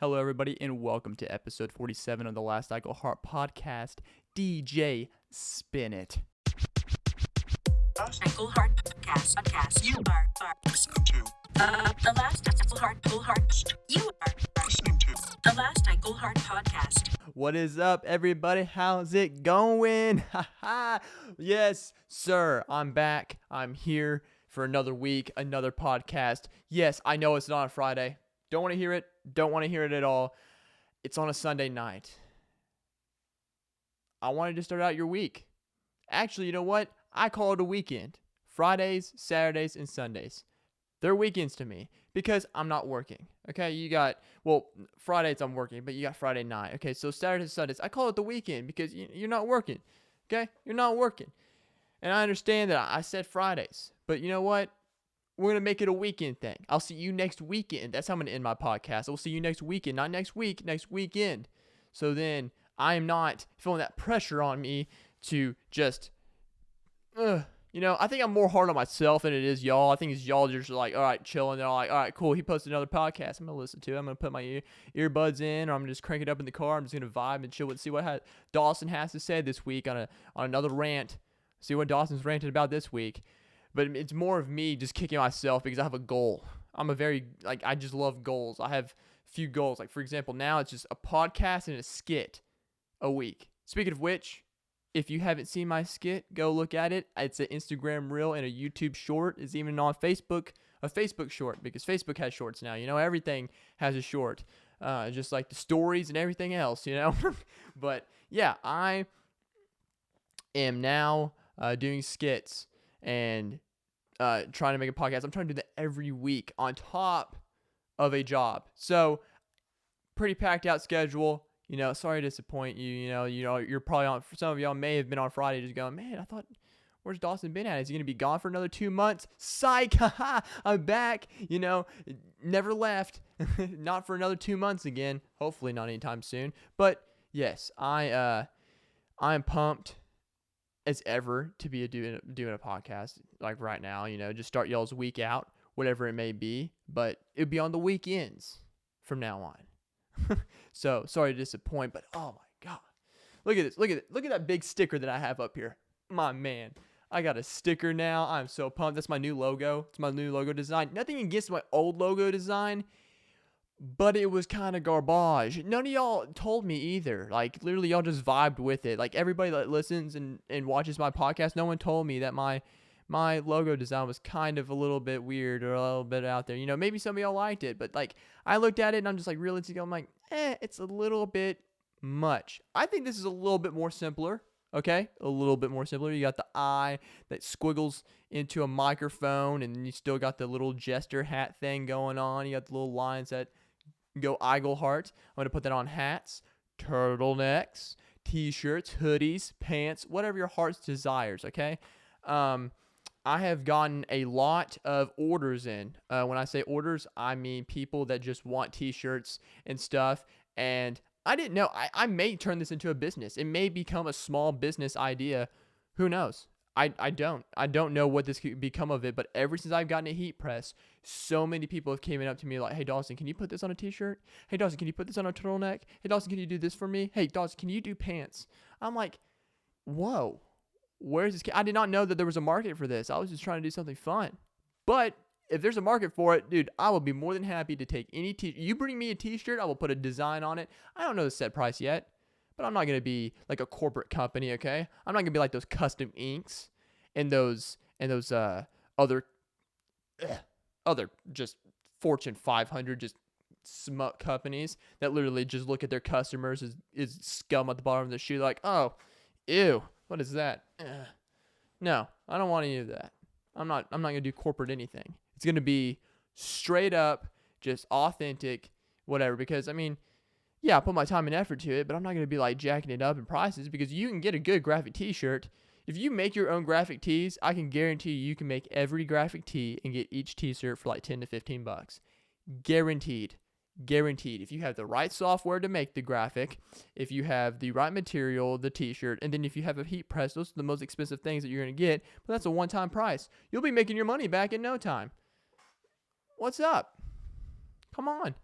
Hello, everybody, and welcome to episode 47 of the Untitled Chapter podcast. DJ, spin it. Untitled Heart podcast. You are listening to the last Untitled Heart. You are listening to the last Untitled Heart podcast. What is up, everybody? How's it going? Yes, sir. I'm back. I'm here for another week, another podcast. Yes, I know it's not a Friday. Don't want to hear it. Don't want to hear it at all. It's on a Sunday night. I wanted to start out your week. Actually, you know what? I call it a weekend. Fridays, Saturdays, and Sundays. They're weekends to me because I'm not working. Okay, Fridays I'm working, but you got Friday night. Okay, so Saturdays, Sundays, I call it the weekend because you're not working. Okay, you're not working. And I understand that I said Fridays, but you know what? We're going to make it a weekend thing. I'll see you next weekend. That's how I'm going to end my podcast. I will see you next weekend. Not next week, next weekend. So then I am not feeling that pressure on me to just, I think I'm more hard on myself than it is y'all. I think it's y'all just like, all right, chilling. They're like, all right, cool. He posted another podcast. I'm going to listen to it. I'm going to put my earbuds in, or I'm going to just crank it up in the car. I'm just going to vibe and chill and see what Dawson has to say this week on another rant. See what Dawson's ranted about this week. But it's more of me just kicking myself because I have a goal. I just love goals. I have a few goals. Like, for example, now it's just a podcast and a skit a week. Speaking of which, if you haven't seen my skit, go look at it. It's an Instagram reel and a YouTube short. It's even on Facebook, a Facebook short, because Facebook has shorts now. Everything has a short, just like the stories and everything else, But, yeah, I am now doing skits and trying to make a podcast. I'm trying to do that every week on top of a job. So pretty packed out schedule. Sorry to disappoint you. You're probably on. Some of y'all may have been on Friday just going, man, I thought, where's Dawson been at? Is he gonna be gone for another 2 months? Psych! Haha! I'm back. Never left. Not for another 2 months again. Hopefully not anytime soon. But yes, I'm pumped as ever to be doing a podcast like right now, just start y'all's week out, whatever it may be, but it'd be on the weekends from now on. So sorry to disappoint, but oh my God, look at this. Look at that big sticker that I have up here. My man, I got a sticker now. I'm so pumped. That's my new logo. It's my new logo design. Nothing against my old logo design, but it was kind of garbage. None of y'all told me either. Like, literally, y'all just vibed with it. Like, everybody that listens and watches my podcast, no one told me that my logo design was kind of a little bit weird or a little bit out there. Maybe some of y'all liked it, but, like, I looked at it and I'm just, like, realistically, I'm like, it's a little bit much. I think this is a little bit more simpler, okay? A little bit more simpler. You got the eye that squiggles into a microphone, and then you still got the little jester hat thing going on. You got the little lines that go Iglehart. I'm going to put that on hats, turtlenecks, t-shirts, hoodies, pants, whatever your heart's desires, okay? I have gotten a lot of orders in. When I say orders, I mean people that just want t-shirts and stuff. And I didn't know. I may turn this into a business. It may become a small business idea. Who knows? I don't know what this could become of it, but ever since I've gotten a heat press, so many people have came up to me like, hey, Dawson, can you put this on a t-shirt? Hey, Dawson, can you put this on a turtleneck? Hey, Dawson, can you do this for me? Hey, Dawson, can you do pants? I'm like, whoa, where's this? I did not know that there was a market for this. I was just trying to do something fun. But if there's a market for it, dude, I will be more than happy to take any you bring me a t-shirt, I will put a design on it. I don't know the set price yet. But I'm not going to be like a corporate company, okay? I'm not going to be like those custom inks and those other just Fortune 500 just smut companies that literally just look at their customers as scum at the bottom of the shoe like, oh, ew, what is that? No, I don't want any of that. I'm not going to do corporate anything. It's going to be straight up, just authentic, whatever, because yeah, I put my time and effort to it, but I'm not going to be like jacking it up in prices because you can get a good graphic t-shirt. If you make your own graphic tees, I can guarantee you can make every graphic tee and get each t-shirt for like $10 to $15. Guaranteed. If you have the right software to make the graphic, if you have the right material, the t-shirt, and then if you have a heat press, those are the most expensive things that you're going to get, but that's a one-time price. You'll be making your money back in no time. What's up? Come on.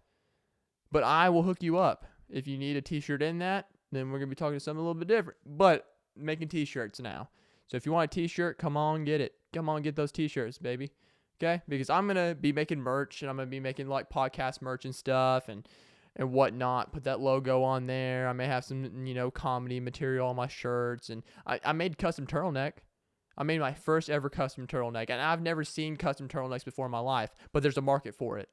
But I will hook you up. If you need a t-shirt in that, then we're going to be talking to something a little bit different. But making t-shirts now. So if you want a t-shirt, come on, get it. Come on, get those t-shirts, baby. Okay? Because I'm going to be making merch, and I'm going to be making like podcast merch and stuff and whatnot. Put that logo on there. I may have some, comedy material on my shirts. And I made custom turtleneck. I made my first ever custom turtleneck. And I've never seen custom turtlenecks before in my life. But there's a market for it.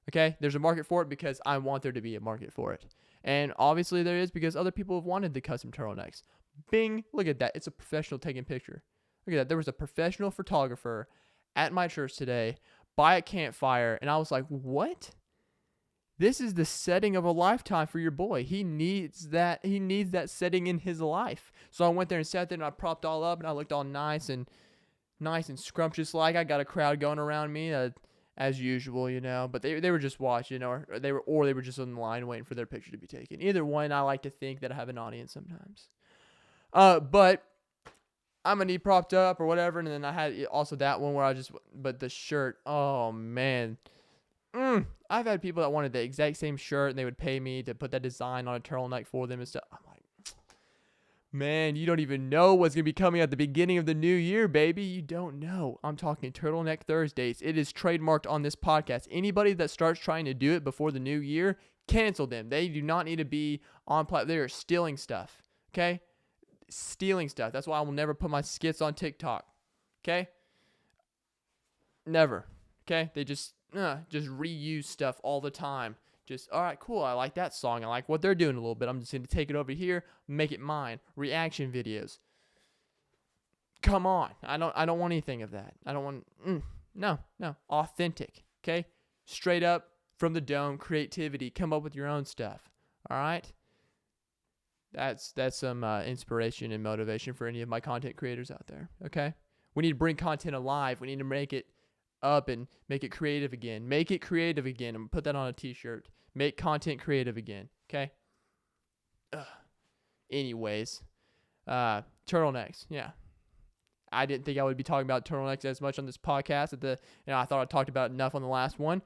Okay? There's a market for it because I want there to be a market for it. And obviously there is because other people have wanted the custom turtlenecks. Bing, look at that. It's a professional taking picture. Look at that. There was a professional photographer at my church today by a campfire. And I was like, what? This is the setting of a lifetime for your boy. He needs that. He needs that setting in his life. So I went there and sat there and I propped all up and I looked all nice and scrumptious like. I got a crowd going around me. As usual, but they were just watching, or they were just on the line waiting for their picture to be taken. Either one, I like to think that I have an audience sometimes. But I'm gonna need propped up or whatever, and then I had also that one where but the shirt, oh man, I've had people that wanted the exact same shirt, and they would pay me to put that design on a turtleneck for them and stuff. I'm like, man, you don't even know what's going to be coming at the beginning of the new year, baby. You don't know. I'm talking Turtleneck Thursdays. It is trademarked on this podcast. Anybody that starts trying to do it before the new year, cancel them. They do not need to be on platform. They are stealing stuff, okay? Stealing stuff. That's why I will never put my skits on TikTok, okay? Never, okay? They just reuse stuff all the time. All right, cool. I like that song. I like what they're doing a little bit. I'm just going to take it over here, make it mine. Reaction videos. Come on. I don't want anything of that. I don't want, no. Authentic, okay? Straight up from the dome, creativity. Come up with your own stuff, all right? That's some inspiration and motivation for any of my content creators out there, okay? We need to bring content alive. We need to make it up and make it creative again. Make it creative again and put that on a t-shirt. Make content creative again, okay? Anyways, turtlenecks, yeah. I didn't think I would be talking about turtlenecks as much on this podcast. I thought I talked about it enough on the last one,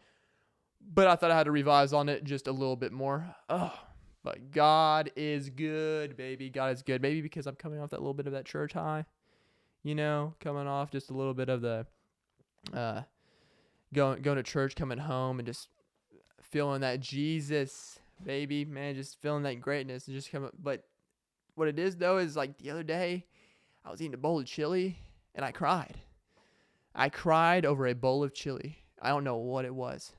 but I thought I had to revise on it just a little bit more. But God is good, baby. God is good, baby, because I'm coming off that little bit of that church high, coming off just a little bit of the going to church, coming home, and just feeling that Jesus, baby, man, just feeling that greatness and just coming. But what it is though is like the other day, I was eating a bowl of chili and I cried. I cried over a bowl of chili. I don't know what it was,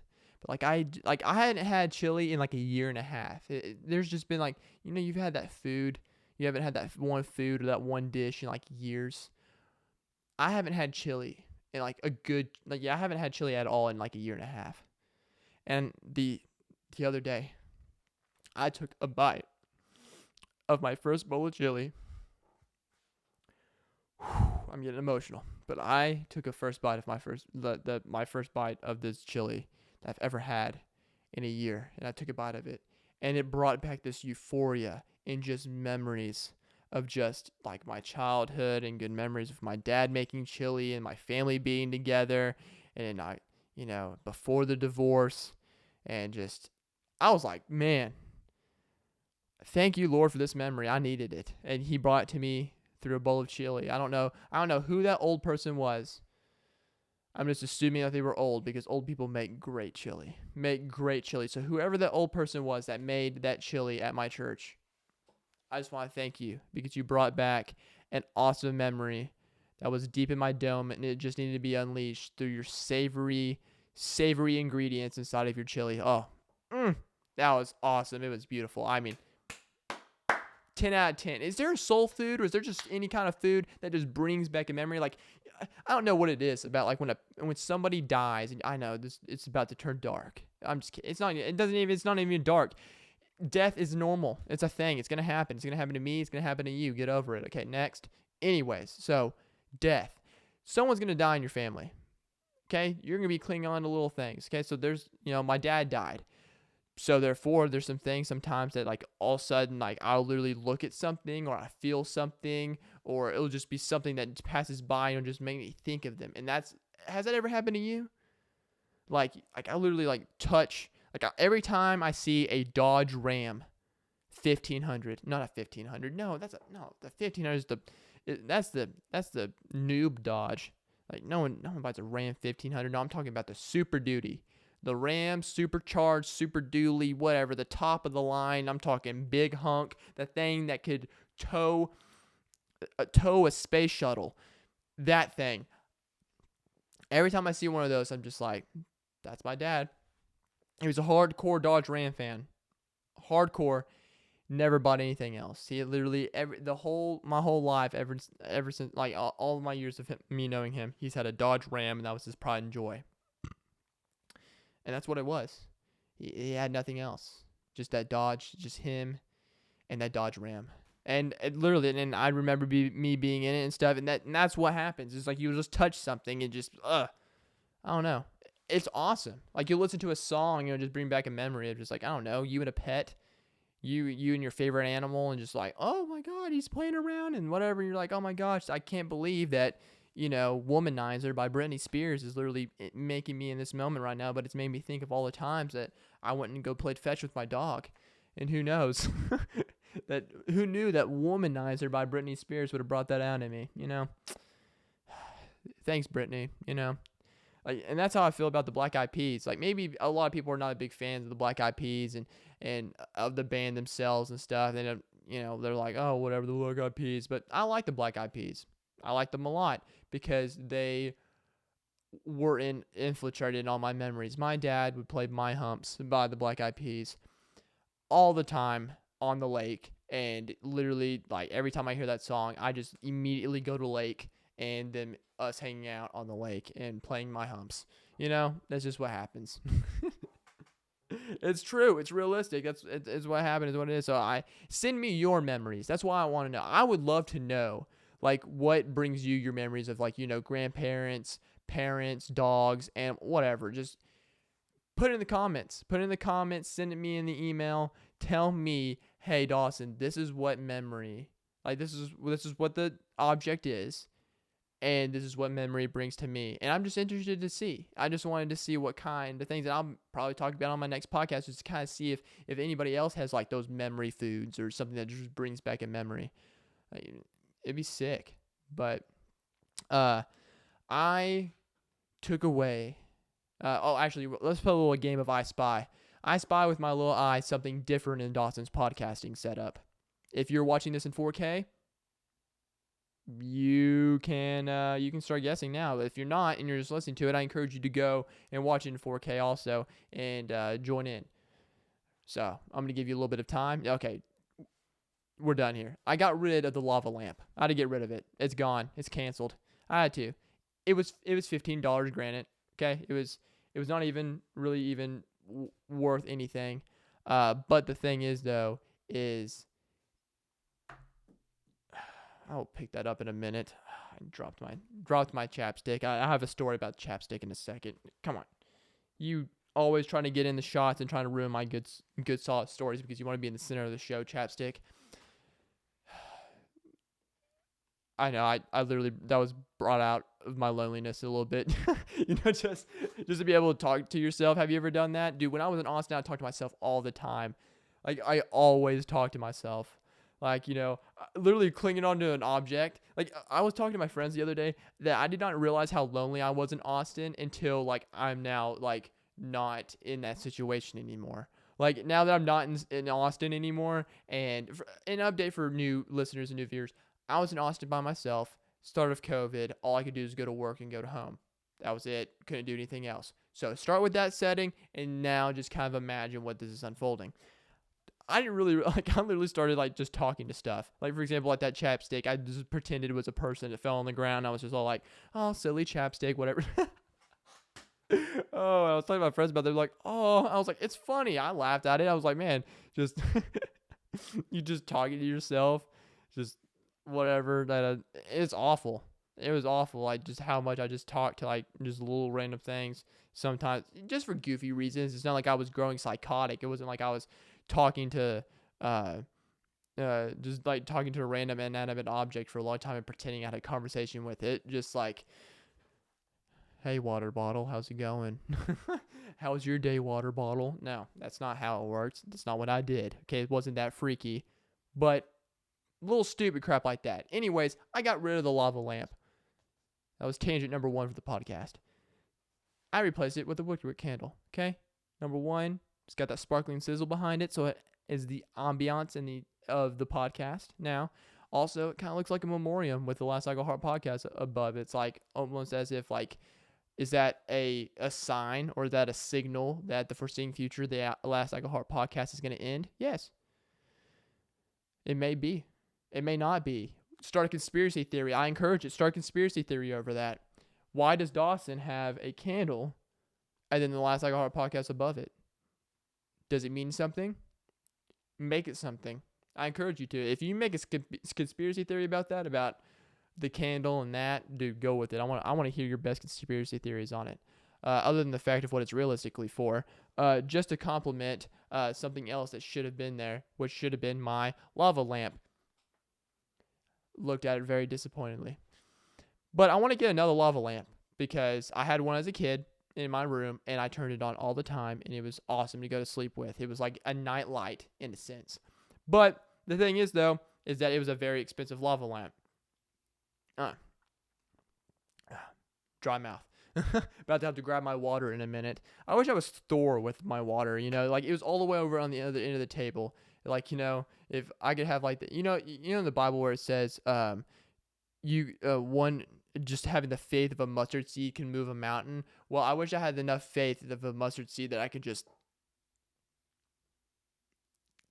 but I hadn't had chili in like a year and a half. There's just been like, you've had that food, you haven't had that one food or that one dish in like years. I haven't had chili in like I haven't had chili at all in like a year and a half. And the other day, I took a bite of my first bowl of chili. I'm getting emotional, but I took a first bite of my first bite of this chili that I've ever had in a year, and I took a bite of it, and it brought back this euphoria and just memories of just like my childhood and good memories of my dad making chili and my family being together, and before the divorce, and just, I was like, man, thank you, Lord, for this memory. I needed it, and He brought it to me through a bowl of chili. I don't know who that old person was. I'm just assuming that they were old because old people make great chili. So whoever that old person was that made that chili at my church, I just want to thank you because you brought back an awesome memory that was deep in my dome, and it just needed to be unleashed through your savory ingredients inside of your chili. Oh, that was awesome. It was beautiful. I mean, 10 out of 10. Is there a soul food, or is there just any kind of food that just brings back a memory? Like, I don't know what it is about, like when somebody dies, and I know this, it's about to turn dark. I'm just kidding. It's not even dark. Death is normal. It's a thing. It's going to happen. It's going to happen to me. It's going to happen to you. Get over it. Okay, next. Anyways, so death. Someone's going to die in your family. Okay? You're going to be clinging on to little things. Okay? So there's, my dad died. So therefore, there's some things sometimes that like all of a sudden, like I'll literally look at something, or I feel something, or it'll just be something that passes by and just make me think of them. And has that ever happened to you? Like I literally like touch Like every time I see a Dodge Ram 1500, not a 1500. No, the 1500 is that's the noob Dodge. Like no one buys a Ram 1500. No, I'm talking about the Super Duty. The Ram supercharged, Super Dually, whatever, the top of the line. I'm talking big hunk, the thing that could tow a space shuttle. That thing. Every time I see one of those, I'm just like, that's my dad. He was a hardcore Dodge Ram fan. Hardcore. Never bought anything else. He literally my whole life ever since like all of my years of me knowing him, he's had a Dodge Ram, and that was his pride and joy. And that's what it was. He had nothing else. Just that Dodge, just him, and that Dodge Ram. And literally, and I remember me being in it and stuff, and that's what happens. It's like you just touch something and just I don't know. It's awesome. Like you listen to a song, just bring back a memory of just like, I don't know, you and a pet. You and your favorite animal, and just like, oh my God, he's playing around and whatever. And you're like, oh my gosh, I can't believe that, Womanizer by Britney Spears is literally making me in this moment right now. But it's made me think of all the times that I went and go played fetch with my dog. And who knows, who knew that Womanizer by Britney Spears would have brought that out in me, Thanks, Britney, Like, and that's how I feel about the Black Eyed Peas. Like maybe a lot of people are not big fans of the Black Eyed Peas and of the band themselves and stuff. And they're like, oh, whatever, the Black Eyed Peas. But I like the Black Eyed Peas. I like them a lot because they were infiltrated in all my memories. My dad would play My Humps by the Black Eyed Peas all the time on the lake. And literally, like every time I hear that song, I just immediately go to the lake and then us hanging out on the lake and playing My Humps. That's just what happens. It's true. It's realistic. It's what happened. Is what it is. So send me your memories. That's why I want to know. I would love to know, like, what brings you your memories of, like, grandparents, parents, dogs, and whatever. Just put it in the comments. Send it me in the email. Tell me, hey, Dawson, this is what memory. Like, this is what the object is. And this is what memory brings to me. And I'm just interested to see. I just wanted to see what kind of things that I'll probably talk about on my next podcast, just to kind of see if anybody else has like those memory foods or something that just brings back a memory. It'd be sick. But I took away. Actually, let's play a little game of I Spy. I spy with my little eye something different in Dawson's podcasting setup. If you're watching this in 4K, you can start guessing now. If you're not and you're just listening to it, I encourage you to go and watch it in 4K also and join in. So I'm going to give you a little bit of time. Okay, we're done here. I got rid of the lava lamp. I had to get rid of it. It's gone. It's canceled. I had to. It was $15, granted. Okay, it was not even really even worth anything. But the thing is though is I'll pick that up in a minute. I dropped my chapstick. I have a story about chapstick in a second. Come on. You always trying to get in the shots and trying to ruin my good solid stories because you want to be in the center of the show, chapstick. I know. I literally, that was brought out of my loneliness a little bit. Just to be able to talk to yourself. Have you ever done that? Dude, when I was in Austin, I talked to myself all the time. Like, I always talk to myself. Like, literally clinging onto an object. Like, I was talking to my friends the other day that I did not realize how lonely I was in Austin until, like, I'm now, like, not in that situation anymore. Like, now that I'm not in Austin anymore, and an update for new listeners and new viewers, I was in Austin by myself, start of COVID. All I could do is go to work and go to home. That was it. Couldn't do anything else. So start with that setting, and now just kind of imagine what this is unfolding. I didn't really, like, I literally started, like, just talking to stuff. Like, for example, like that chapstick, I just pretended it was a person that fell on the ground. I was just all like, oh, silly chapstick, whatever. Oh, I was talking to my friends about it. They're like, oh, I was like, it's funny. I laughed at it. I was like, man, just, you just talking to yourself, just whatever. It's awful. It was awful, like, just how much I just talked to, like, just little random things sometimes, just for goofy reasons. It's not like I was growing psychotic. It wasn't like I was talking to just like talking to a random inanimate object for a long time and pretending I had a conversation with it. Just like Hey, water bottle, how's it going? How's your day, water bottle? No, that's not how it works. That's not what I did. Okay, it wasn't that freaky. But little stupid crap like that. Anyways, I got rid of the lava lamp. That was tangent number 1 for the podcast. I replaced it with a wick candle. Okay, number 1, it's got that sparkling sizzle behind it, so it is the ambiance of the podcast. Now, also, it kind of looks like a memoriam with the Last I Go Heart podcast above. It's like almost as if like, is that a sign or is that a signal that the foreseeing future, the Last I Go Heart podcast is going to end? Yes. It may be. It may not be. Start a conspiracy theory. I encourage it. Start a conspiracy theory over that. Why does Dawson have a candle and then the Last I Go Heart podcast above it? Does it mean something? Make it something. I encourage you to. If you make a conspiracy theory about that, about the candle and that, dude, go with it. I want to hear your best conspiracy theories on it. Other than the fact of what it's realistically for. Just to compliment something else that should have been there, which should have been my lava lamp. Looked at it very disappointingly. But I want to get another lava lamp because I had one as a kid in my room and I turned it on all the time and it was awesome to go to sleep with. It was like a night light in a sense. But the thing is, though, is that it was a very expensive lava lamp. Dry mouth. About to have to grab my water in a minute. I wish I was Thor with my water, like it was all the way over on the other end of the table. Like, if I could have like the, in the Bible where it says, just having the faith of a mustard seed can move a mountain. Well, I wish I had enough faith of a mustard seed that I could just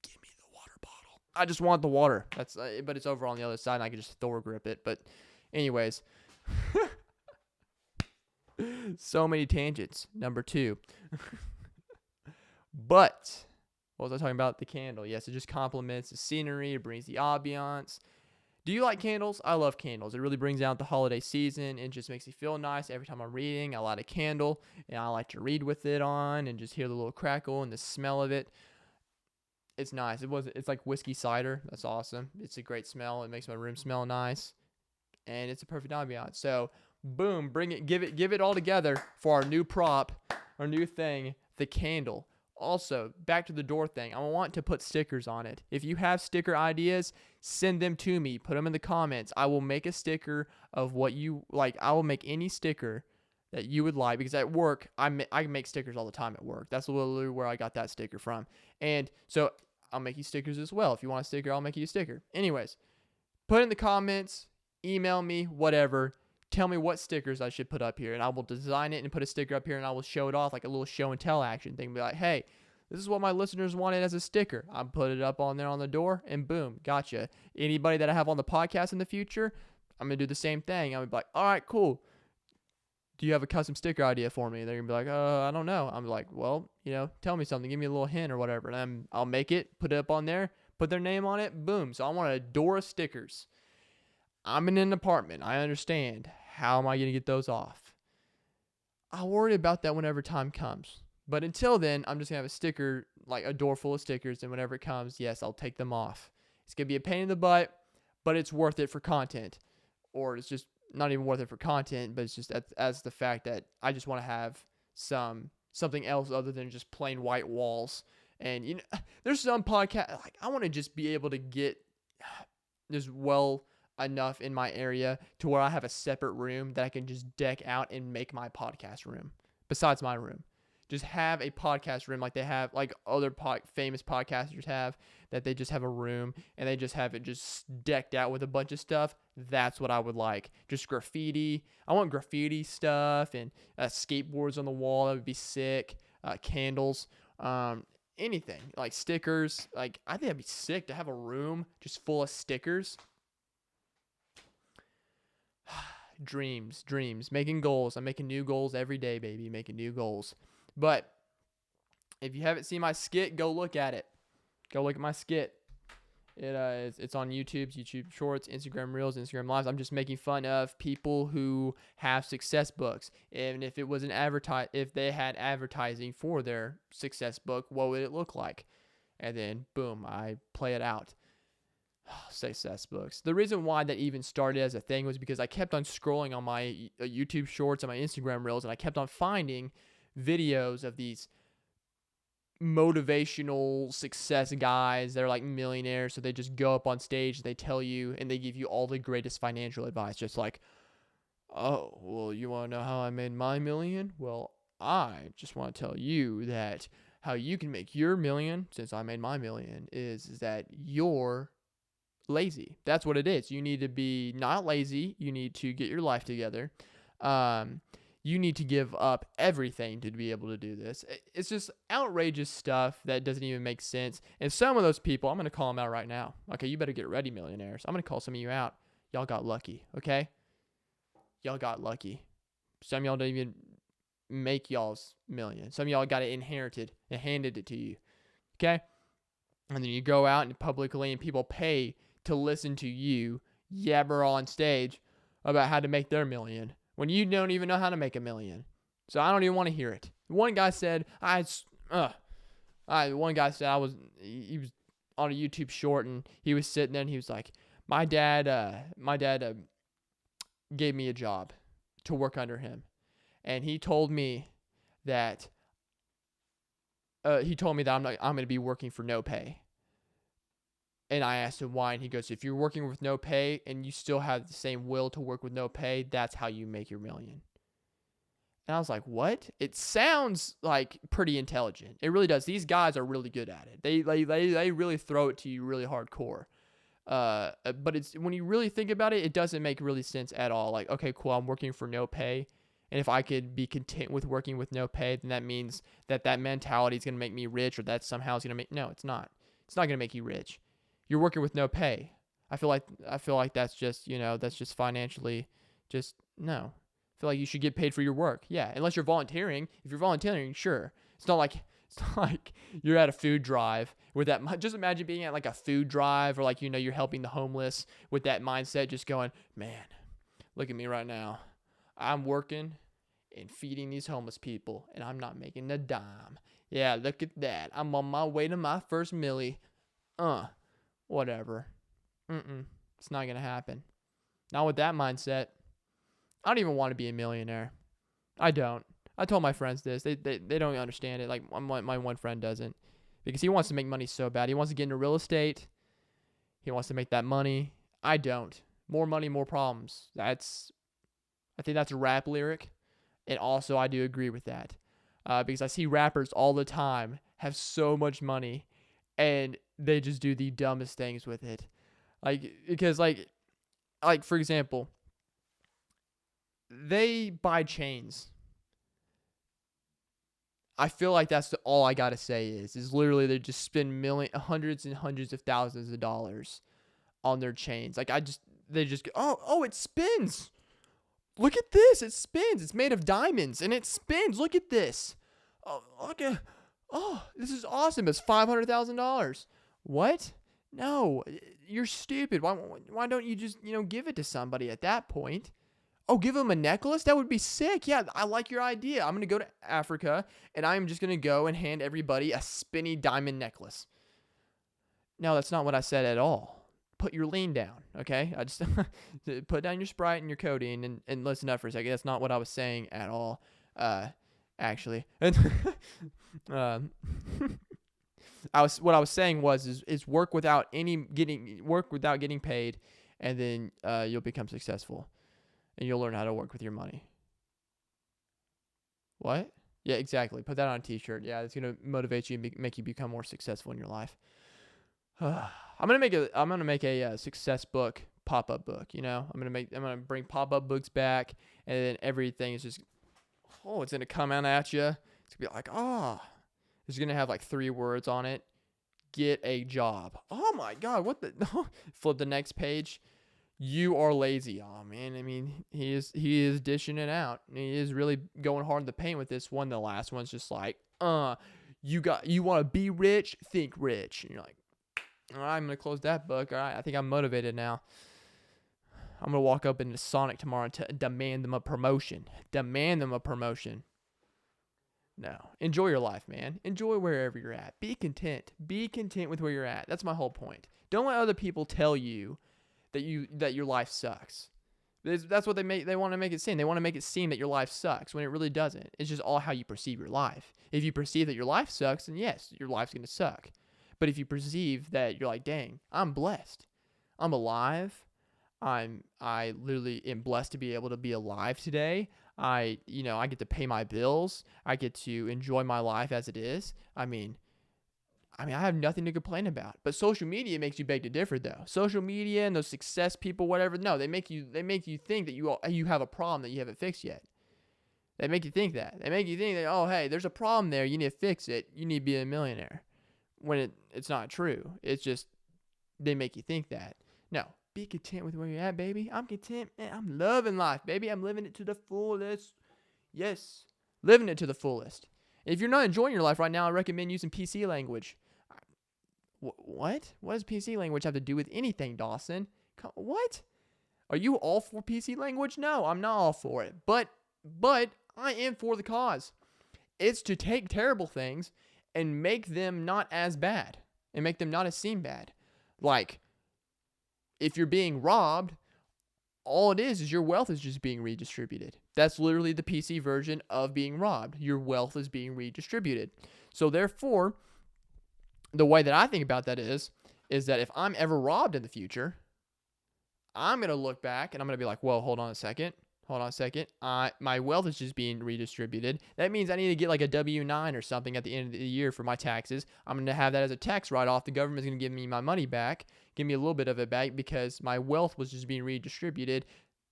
give me the water bottle. I just want the water. That's, but it's over on the other side and I can just Thor grip it. But anyways, so many tangents. Number 2. But what was I talking about? The candle. Yes, it just complements the scenery. It brings the ambiance. Do you like candles? I love candles. It really brings out the holiday season. It just makes me feel nice. Every time I'm reading, I light a candle, and I like to read with it on and just hear the little crackle and the smell of it. It's nice. It's like whiskey cider. That's awesome. It's a great smell. It makes my room smell nice, and it's a perfect ambiance. So, boom, give it all together for our new prop, our new thing, the candle. Also, back to the door thing. I want to put stickers on it. If you have sticker ideas, send them to me. Put them in the comments. I will make a sticker of what you like. I will make any sticker that you would like because at work, I make stickers all the time at work. That's literally where I got that sticker from. And so I'll make you stickers as well. If you want a sticker, I'll make you a sticker. Anyways, put in the comments, email me, whatever. Tell me what stickers I should put up here, and I will design it and put a sticker up here, and I will show it off like a little show and tell action thing. Be like, hey, this is what my listeners wanted as a sticker. I'll put it up on there on the door, and boom, gotcha. Anybody that I have on the podcast in the future, I'm going to do the same thing. I'm going to be like, all right, cool. Do you have a custom sticker idea for me? They're going to be like, I don't know. I'm like, well, tell me something. Give me a little hint or whatever. And then I'll make it, put it up on there, put their name on it, boom. So I want a door of stickers. I'm in an apartment. I understand. How am I going to get those off? I'll worry about that whenever time comes. But until then, I'm just going to have a sticker, like a door full of stickers, and whenever it comes, yes, I'll take them off. It's going to be a pain in the butt, but it's worth it for content. Or it's just not even worth it for content, but it's just as the fact that I just want to have something else other than just plain white walls. And, there's some podcast, like I want to just be able to get this enough in my area to where I have a separate room that I can just deck out and make my podcast room besides my room. Just have a podcast room like they have, like other famous podcasters have, that they just have a room and they just have it just decked out with a bunch of stuff. That's what I would like. Just graffiti. I want graffiti stuff and skateboards on the wall. That would be sick. Candles. Anything like stickers. Like I think that'd be sick to have a room just full of stickers. Dreams, making goals. I'm making new goals every day, baby. Making new goals. But if you haven't seen my skit, go look at it. Go look at my skit. It's on YouTube Shorts, Instagram Reels, Instagram Lives. I'm just making fun of people who have success books. And if it was if they had advertising for their success book, what would it look like? And then boom, I play it out. success books. The reason why that even started as a thing was because I kept on scrolling on my YouTube shorts and my Instagram reels, and I kept on finding videos of these motivational success guys. They're like millionaires, so they just go up on stage, they tell you, and they give you all the greatest financial advice, just like, oh, well, you want to know how I made my million? Well, I just want to tell you that how you can make your million, since I made my million, is that you're lazy. That's what it is. You need to be not lazy. You need to get your life together. You need to give up everything to be able to do this. It's just outrageous stuff that doesn't even make sense. And some of those people, I'm going to call them out right now. Okay, you better get ready, millionaires. I'm going to call some of you out. Y'all got lucky, okay? Y'all got lucky. Some of y'all didn't even make y'all's million. Some of y'all got it inherited and handed it to you, okay? And then you go out and publicly, and people pay to listen to you yabber on stage about how to make their million when you don't even know how to make a million. So I don't even want to hear it. One guy said, he was on a YouTube short, and he was sitting there, and he was like, my dad gave me a job to work under him. And he told me that I'm going to be working for no pay. And I asked him why, and he goes, if you're working with no pay and you still have the same will to work with no pay, that's how you make your million. And I was like, what? It sounds like pretty intelligent. It really does. These guys are really good at it. They really throw it to you really hardcore. But it's when you really think about it, it doesn't make really sense at all. Like, okay, cool, I'm working for no pay. And if I could be content with working with no pay, then that means that mentality is going to make me rich, or that somehow is going to make, no, it's not. It's not going to make you rich. You're working with no pay. I feel like that's just, that's just financially just, no. I feel like you should get paid for your work. Yeah, unless you're volunteering. If you're volunteering, sure. It's not like you're at a food drive with that. Just imagine being at like a food drive, or like, you're helping the homeless with that mindset, just going, man, look at me right now. I'm working and feeding these homeless people, and I'm not making a dime. Yeah, look at that. I'm on my way to my first milli. Whatever. It's not going to happen. Not with that mindset. I don't even want to be a millionaire. I don't. I told my friends this. They don't understand it. Like, my one friend doesn't. Because he wants to make money so bad. He wants to get into real estate. He wants to make that money. I don't. More money, more problems. I think that's a rap lyric. And also, I do agree with that. Because I see rappers all the time have so much money, and they just do the dumbest things with it. Because for example, they buy chains. I feel like that's all I gotta say is literally they just spend hundreds and hundreds of thousands of dollars on their chains. They just go, oh, it spins. Look at this. It spins. It's made of diamonds, and it spins. Look at this. Oh, okay. Oh, this is awesome. It's $500,000. What? No, you're stupid. Why don't you just, give it to somebody at that point? Oh, give them a necklace? That would be sick. Yeah, I like your idea. I'm going to go to Africa, and I'm just going to go and hand everybody a spinny diamond necklace. No, that's not what I said at all. Put your lean down, okay? I just put down your Sprite and your codeine and listen up for a second. That's not what I was saying at all, actually. What I was saying is work without getting paid, and then you'll become successful, and you'll learn how to work with your money. What? Yeah, exactly. Put that on a t-shirt. Yeah, it's gonna motivate you and make you become more successful in your life. I'm gonna make a success book, pop-up book. I'm gonna bring pop-up books back, and then everything is just, it's gonna come out at you. It's gonna be like, it's gonna have like 3 words on it. Get a job. Oh my God, what the? Flip the next page. You are lazy. Oh man, I mean, he is dishing it out. He is really going hard in the paint with this one. The last one's just like, you want to be rich, think rich. And you're like, all right, I'm going to close that book. All right, I think I'm motivated now. I'm going to walk up into Sonic tomorrow and demand them a promotion. No. Enjoy your life, man. Enjoy wherever you're at. Be content. Be content with where you're at. That's my whole point. Don't let other people tell you that your life sucks. That's what they want to make it seem. They want to make it seem that your life sucks when it really doesn't. It's just all how you perceive your life. If you perceive that your life sucks, then yes, your life's going to suck. But if you perceive that you're like, dang, I'm blessed. I'm alive. I literally am blessed to be able to be alive today. I get to pay my bills. I get to enjoy my life as it is. I mean, I have nothing to complain about. But social media makes you beg to differ, though. Social media and those success people, whatever, no, they make you think that you have a problem that you haven't fixed yet. They make you think that. They make you think that, oh, hey, there's a problem there. You need to fix it. You need to be a millionaire. When it's not true. It's just they make you think that. No, be content with where you're at, baby. I'm content. Man, I'm loving life, baby. I'm living it to the fullest. Yes, living it to the fullest. If you're not enjoying your life right now, I recommend using PC language. What? What does PC language have to do with anything, Dawson? What? Are you all for PC language? No, I'm not all for it. But I am for the cause. It's to take terrible things and make them not as bad and make them not as seem bad. Like, if you're being robbed, all it is your wealth is just being redistributed. That's literally the PC version of being robbed. Your wealth is being redistributed. So therefore, the way that I think about that is that if I'm ever robbed in the future, I'm going to look back and I'm going to be like, whoa, hold on a second. My wealth is just being redistributed. That means I need to get like a W-9 or something at the end of the year for my taxes. I'm going to have that as a tax write-off. The government's going to give me my money back, give me a little bit of it back because my wealth was just being redistributed.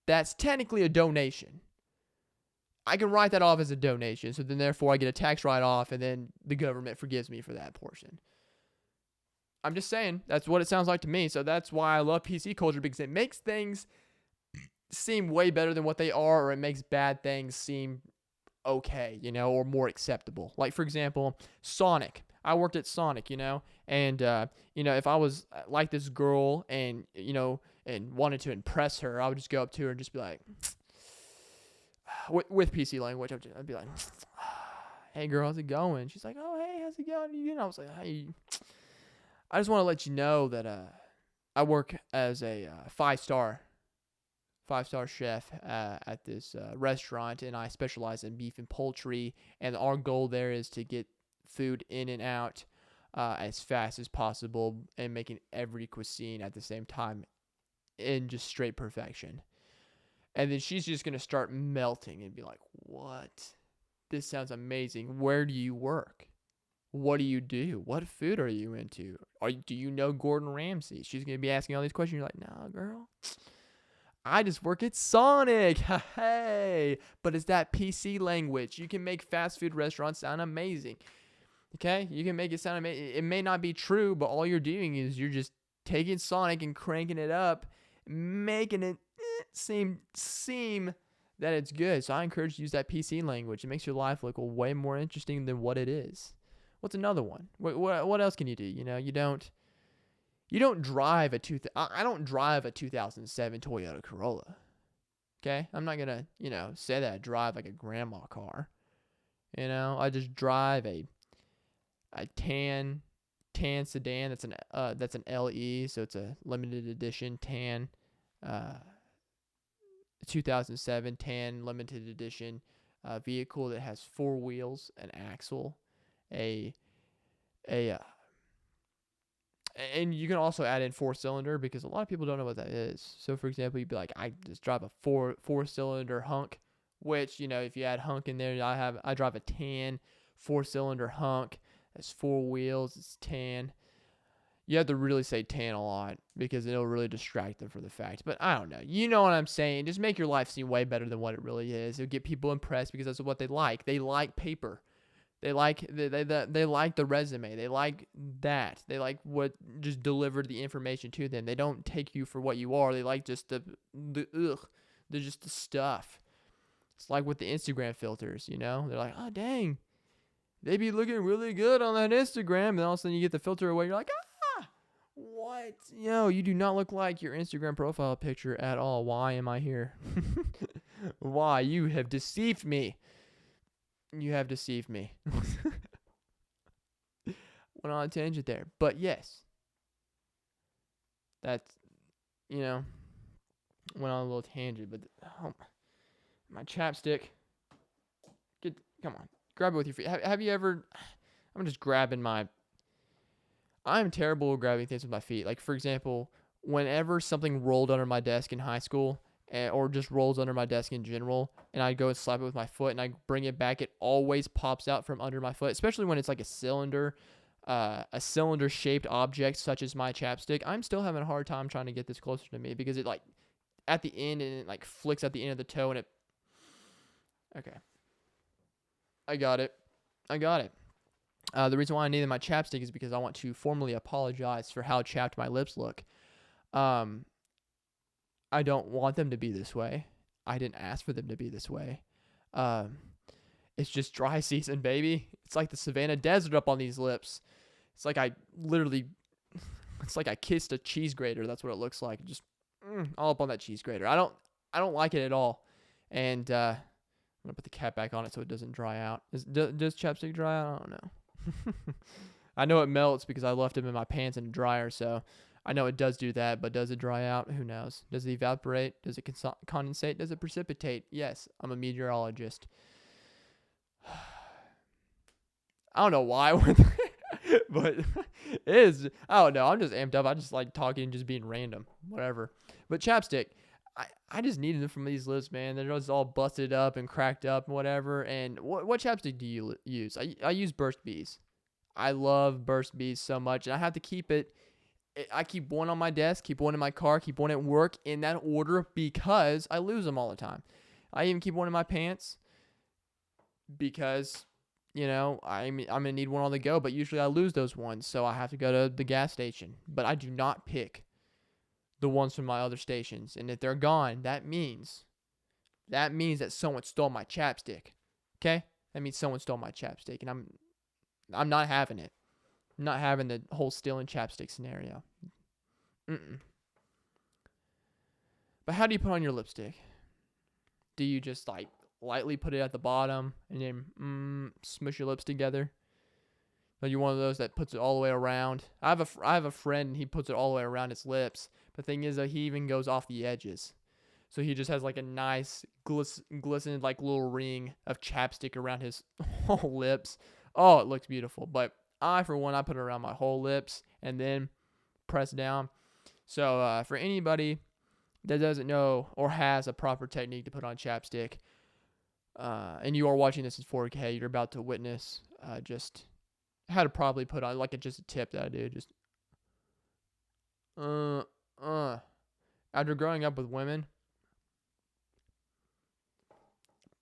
That's technically a donation. I can write that off as a donation. So then therefore I get a tax write-off and then the government forgives me for that portion. I'm just saying, that's what it sounds like to me. So that's why I love PC culture, because it makes things seem way better than what they are, or it makes bad things seem okay, or more acceptable. Like, for example, Sonic. I worked at Sonic, and, if I was like this girl and, and wanted to impress her, I would just go up to her and just be like, with PC language, I'd be like, hey girl, how's it going? She's like, oh, hey, how's it going? I was like, hey, I just want to let you know that I work as a five-star chef at this restaurant, and I specialize in beef and poultry, and our goal there is to get food in and out as fast as possible and making every cuisine at the same time in just straight perfection. And then she's just going to start melting and be like, what? This sounds amazing. Where do you work? What do you do? What food are you into? Do you know Gordon Ramsay? She's going to be asking all these questions. You're like, no, girl. I just work at Sonic. Hey. But it's that PC language. You can make fast food restaurants sound amazing. Okay? You can make it sound amazing. It may not be true, but all you're doing is you're just taking Sonic and cranking it up, making it seem that it's good. So I encourage you to use that PC language. It makes your life look way more interesting than what it is. What's another one? What else can you do? You don't drive I don't drive a 2007 Toyota Corolla. Okay? I'm not going to, say that I drive like a grandma car. I just drive a tan sedan. That's an LE, so it's a limited edition tan 2007 tan limited edition vehicle that has 4 wheels, an axle, and you can also add in 4-cylinder, because a lot of people don't know what that is. So for example, you'd be like, I just drive a 4-cylinder hunk, which, if you add hunk in there, I drive a tan 4-cylinder hunk. That's 4 wheels. It's tan. You have to really say tan a lot, because it'll really distract them from the fact. But I don't know. You know what I'm saying? Just make your life seem way better than what it really is. It'll get people impressed, because that's what they like. They like paper. They like the resume. They like that. They like what just delivered the information to them. They don't take you for what you are. They like just they're just the stuff. It's like with the Instagram filters, They're like, oh dang, they be looking really good on that Instagram, and all of a sudden you get the filter away. You're like, what? You do not look like your Instagram profile picture at all. Why am I here? Why? You have deceived me. You have deceived me. Went on a tangent there. But yes, that's, went on a little tangent. But my chapstick. Come on. Grab it with your feet. Have you ever, I'm just grabbing I'm terrible at grabbing things with my feet. Like, for example, whenever something rolled under my desk in high school, or just rolls under my desk in general, and I go and slap it with my foot and I bring it back, it always pops out from under my foot, especially when it's like a cylinder-shaped object such as my chapstick. I'm still having a hard time trying to get this closer to me because it, like, at the end, and it, like, flicks at the end of the toe, and it... Okay. I got it. The reason why I needed my chapstick is because I want to formally apologize for how chapped my lips look. I don't want them to be this way. I didn't ask for them to be this way. It's just dry season, baby. It's like the Savannah Desert up on these lips. It's like it's like I kissed a cheese grater. That's what it looks like. Just all up on that cheese grater. I don't like it at all. And I'm gonna put the cap back on it so it doesn't dry out. Does chapstick dry out? I don't know. I know it melts because I left them in my pants in a dryer, so I know it does do that, but does it dry out? Who knows? Does it evaporate? Does it condensate? Does it precipitate? Yes, I'm a meteorologist. I don't know why I went there, but it is. I don't know. I'm just amped up. I just like talking and just being random, whatever. But chapstick, I just needed them from these lips, man. They're just all busted up and cracked up and whatever. And what chapstick do you use? I use Burst Bees. I love Burst Bees so much, and I have to keep it. I keep one on my desk, keep one in my car, keep one at work in that order because I lose them all the time. I even keep one in my pants because, I'm going to need one on the go, but usually I lose those ones, so I have to go to the gas station. But I do not pick the ones from my other stations, and if they're gone, that means that someone stole my chapstick, okay? That means someone stole my chapstick, and I'm not having it. Not having the whole stealing chapstick scenario. But how do you put on your lipstick? Do you just like lightly put it at the bottom and then smush your lips together? Are you one of those that puts it all the way around? I have a friend and he puts it all the way around his lips. But the thing is that he even goes off the edges. So he just has like a nice glistened like little ring of chapstick around his whole lips. Oh, it looks beautiful. But for one, I put it around my whole lips and then press down. So for anybody that doesn't know or has a proper technique to put on chapstick, and you are watching this in 4K, you're about to witness just how to probably put on, like just a tip that I do. Just after growing up with women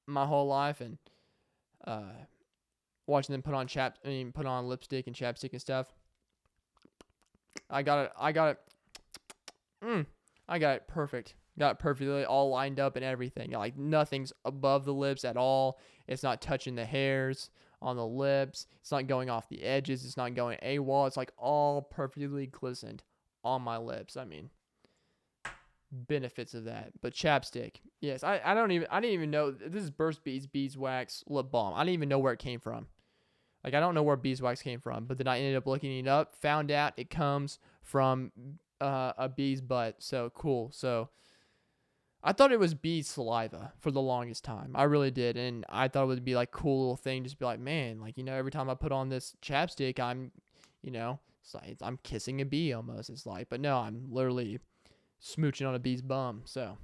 my whole life and watching them put on lipstick and chapstick and stuff, I got it perfect. Got it perfectly all lined up and everything. Like nothing's above the lips at all. It's not touching the hairs on the lips. It's not going off the edges. It's not going AWOL. It's like all perfectly glistened on my lips. I mean, benefits of that. But chapstick, yes, I didn't even know this is Burst Bees Beeswax lip balm. I didn't even know where it came from. Like, I don't know where beeswax came from, but then I ended up looking it up, found out it comes from a bee's butt. So cool. So I thought it was bee saliva for the longest time. I really did. And I thought it would be like cool little thing. Just be like, man, like, every time I put on this chapstick, I'm, it's like, I'm kissing a bee almost. It's like, but no, I'm literally smooching on a bee's bum. So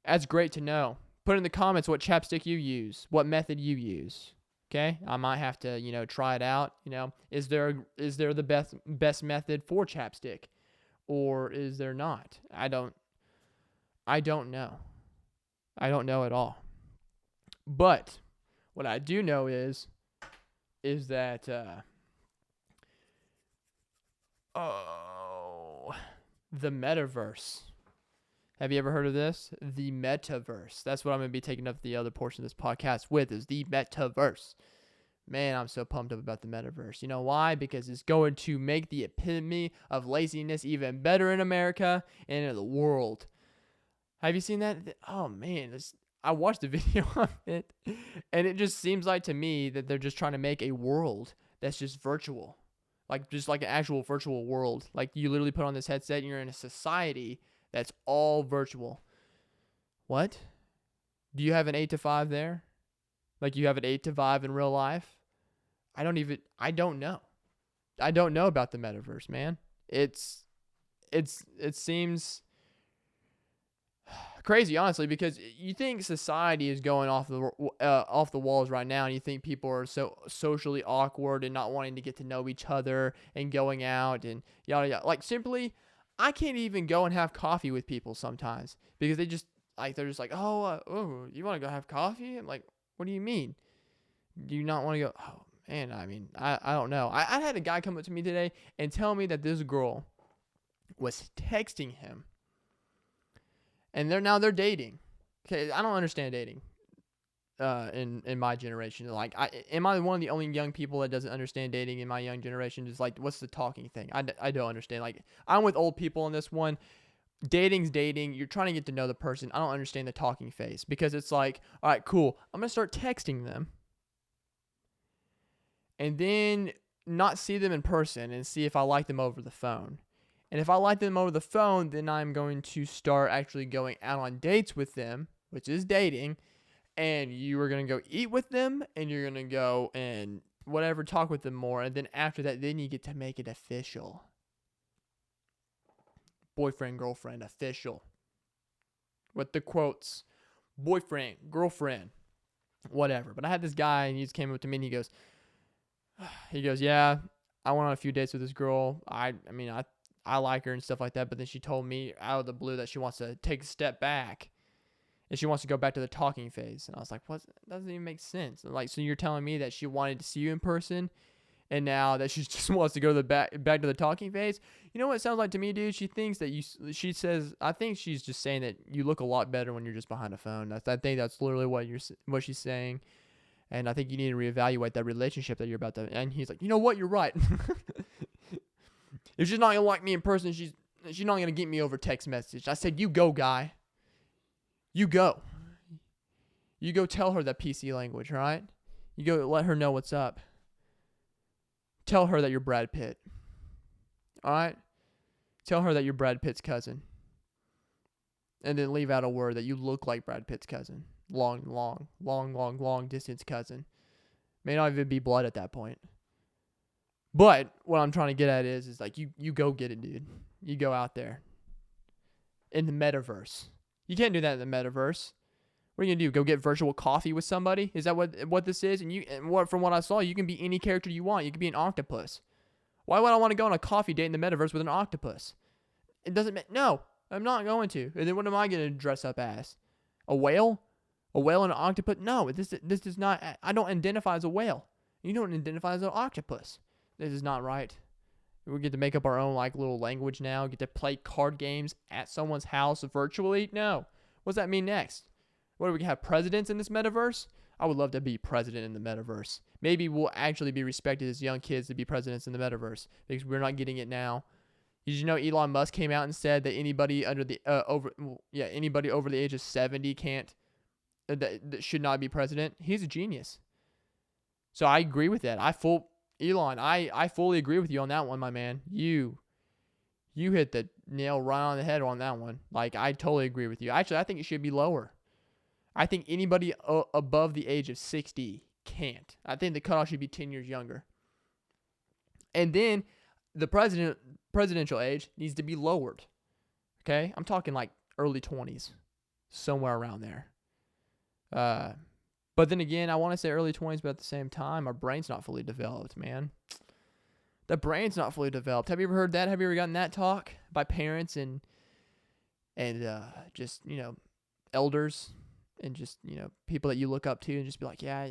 that's great to know. Put in the comments what chapstick you use, what method you use. Okay, I might have to, try it out. Is there the best method for chapstick, or is there not? I don't know. I don't know at all. But what I do know is that the Metaverse. Have you ever heard of this? The Metaverse. That's what I'm going to be taking up the other portion of this podcast with, is the Metaverse. Man, I'm so pumped up about the Metaverse. You know why? Because it's going to make the epitome of laziness even better in America and in the world. Have you seen that? Oh, man. I watched the video of it, and it just seems like to me that they're just trying to make a world that's just virtual, like just like an actual virtual world. Like you literally put on this headset and you're in a society that's all virtual. What? Do you have an 8 to 5 there? Like you have an 8 to 5 in real life? I don't know. I don't know about the metaverse, man. It seems crazy, honestly, because you think society is going off the walls right now, and you think people are so socially awkward and not wanting to get to know each other and going out and yada yada. Like simply, I can't even go and have coffee with people sometimes because they're just like, oh, you want to go have coffee? I'm like, what do you mean? Do you not want to go? Oh man, I mean, I don't know. I had a guy come up to me today and tell me that this girl was texting him. And they're dating. Okay, I don't understand dating. In my generation, like, am I one of the only young people that doesn't understand dating in my young generation? Just like, what's the talking thing? I don't understand. Like, I'm with old people on this one. Dating's dating. You're trying to get to know the person. I don't understand the talking phase because it's like, all right, cool. I'm gonna start texting them, and then not see them in person and see if I like them over the phone. And if I like them over the phone, then I'm going to start actually going out on dates with them, which is dating. And you are going to go eat with them, and you're going to go and whatever, talk with them more. And then after that, then you get to make it official. Boyfriend, girlfriend, official. With the quotes, boyfriend, girlfriend, whatever. But I had this guy, and he just came up to me, and he goes, yeah, I went on a few dates with this girl. I like her and stuff like that, but then she told me out of the blue that she wants to take a step back and she wants to go back to the talking phase. And I was like, what? That doesn't even make sense. Like, so you're telling me that she wanted to see you in person and now that she just wants to go to the back to the talking phase? You know what it sounds like to me, dude? She thinks that I think she's just saying that you look a lot better when you're just behind a phone. I think that's literally what she's saying. And I think you need to reevaluate that relationship that you're about to. And he's like, you know what? You're right. If she's not gonna like me in person, she's not gonna get me over text message. I said, you go, guy. You go. You go tell her that PC language, all right? You go let her know what's up. Tell her that you're Brad Pitt. All right? Tell her that you're Brad Pitt's cousin. And then leave out a word that you look like Brad Pitt's cousin. Long distance cousin. May not even be blood at that point. But what I'm trying to get at is like you go get it, dude. You go out there. In the metaverse. You can't do that in the metaverse. What are you gonna do? Go get virtual coffee with somebody? Is that what this is? From what I saw, you can be any character you want. You can be an octopus. Why would I want to go on a coffee date in the metaverse with an octopus? It doesn't make no. I'm not going to. And then what am I gonna dress up as? A whale? A whale and an octopus? No, this does not. I don't identify as a whale. You don't identify as an octopus. This is not right. We get to make up our own like little language now. Get to play card games at someone's house virtually. No. What does that mean next? What do we have? Presidents in this metaverse? I would love to be president in the metaverse. Maybe we'll actually be respected as young kids to be presidents in the metaverse because we're not getting it now. Did you know Elon Musk came out and said that anybody anybody over the age of 70 can't that should not be president? He's a genius. So I agree with that. Elon, I fully agree with you on that one, my man. You hit the nail right on the head on that one. Like, I totally agree with you. Actually, I think it should be lower. I think anybody above the age of 60 can't. I think the cutoff should be 10 years younger. And then the presidential age needs to be lowered. Okay? I'm talking like early 20s. Somewhere around there. But then again, I want to say early 20s, but at the same time, our brain's not fully developed, man. The brain's not fully developed. Have you ever heard that? Have you ever gotten that talk by parents and just, elders and just, people that you look up to and just be like, yeah,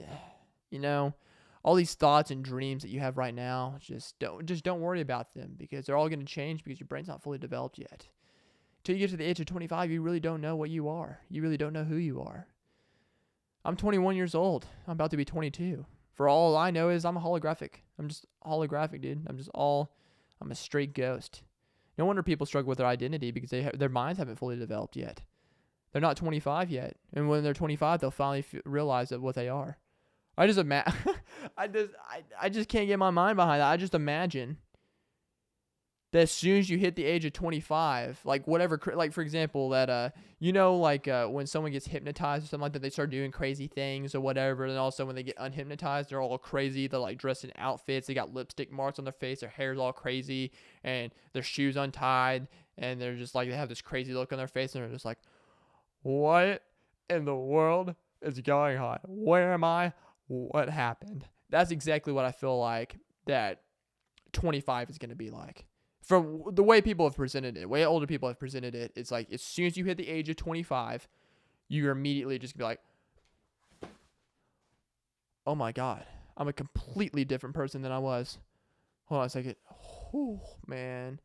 all these thoughts and dreams that you have right now, just don't worry about them because they're all going to change because your brain's not fully developed yet. Until you get to the age of 25, you really don't know what you are. You really don't know who you are. I'm 21 years old. I'm about to be 22. For all I know is I'm a holographic. I'm just holographic, dude. I'm a straight ghost. No wonder people struggle with their identity because their minds haven't fully developed yet. They're not 25 yet. And when they're 25, they'll finally realize that what they are. I just I just can't get my mind behind that. I just imagine that as soon as you hit the age of 25, like whatever, like for example, that, when someone gets hypnotized or something like that, they start doing crazy things or whatever. And also when they get unhypnotized, they're all crazy. They're like dressed in outfits. They got lipstick marks on their face. Their hair's all crazy and their shoes untied. And they're just like, they have this crazy look on their face. And they're just like, what in the world is going on? Where am I? What happened? That's exactly what I feel like that 25 is going to be like. From the way people have presented it, way older people have presented it, it's like as soon as you hit the age of 25, you're immediately just going to be like, oh my God, I'm a completely different person than I was. Hold on a second. Oh, man.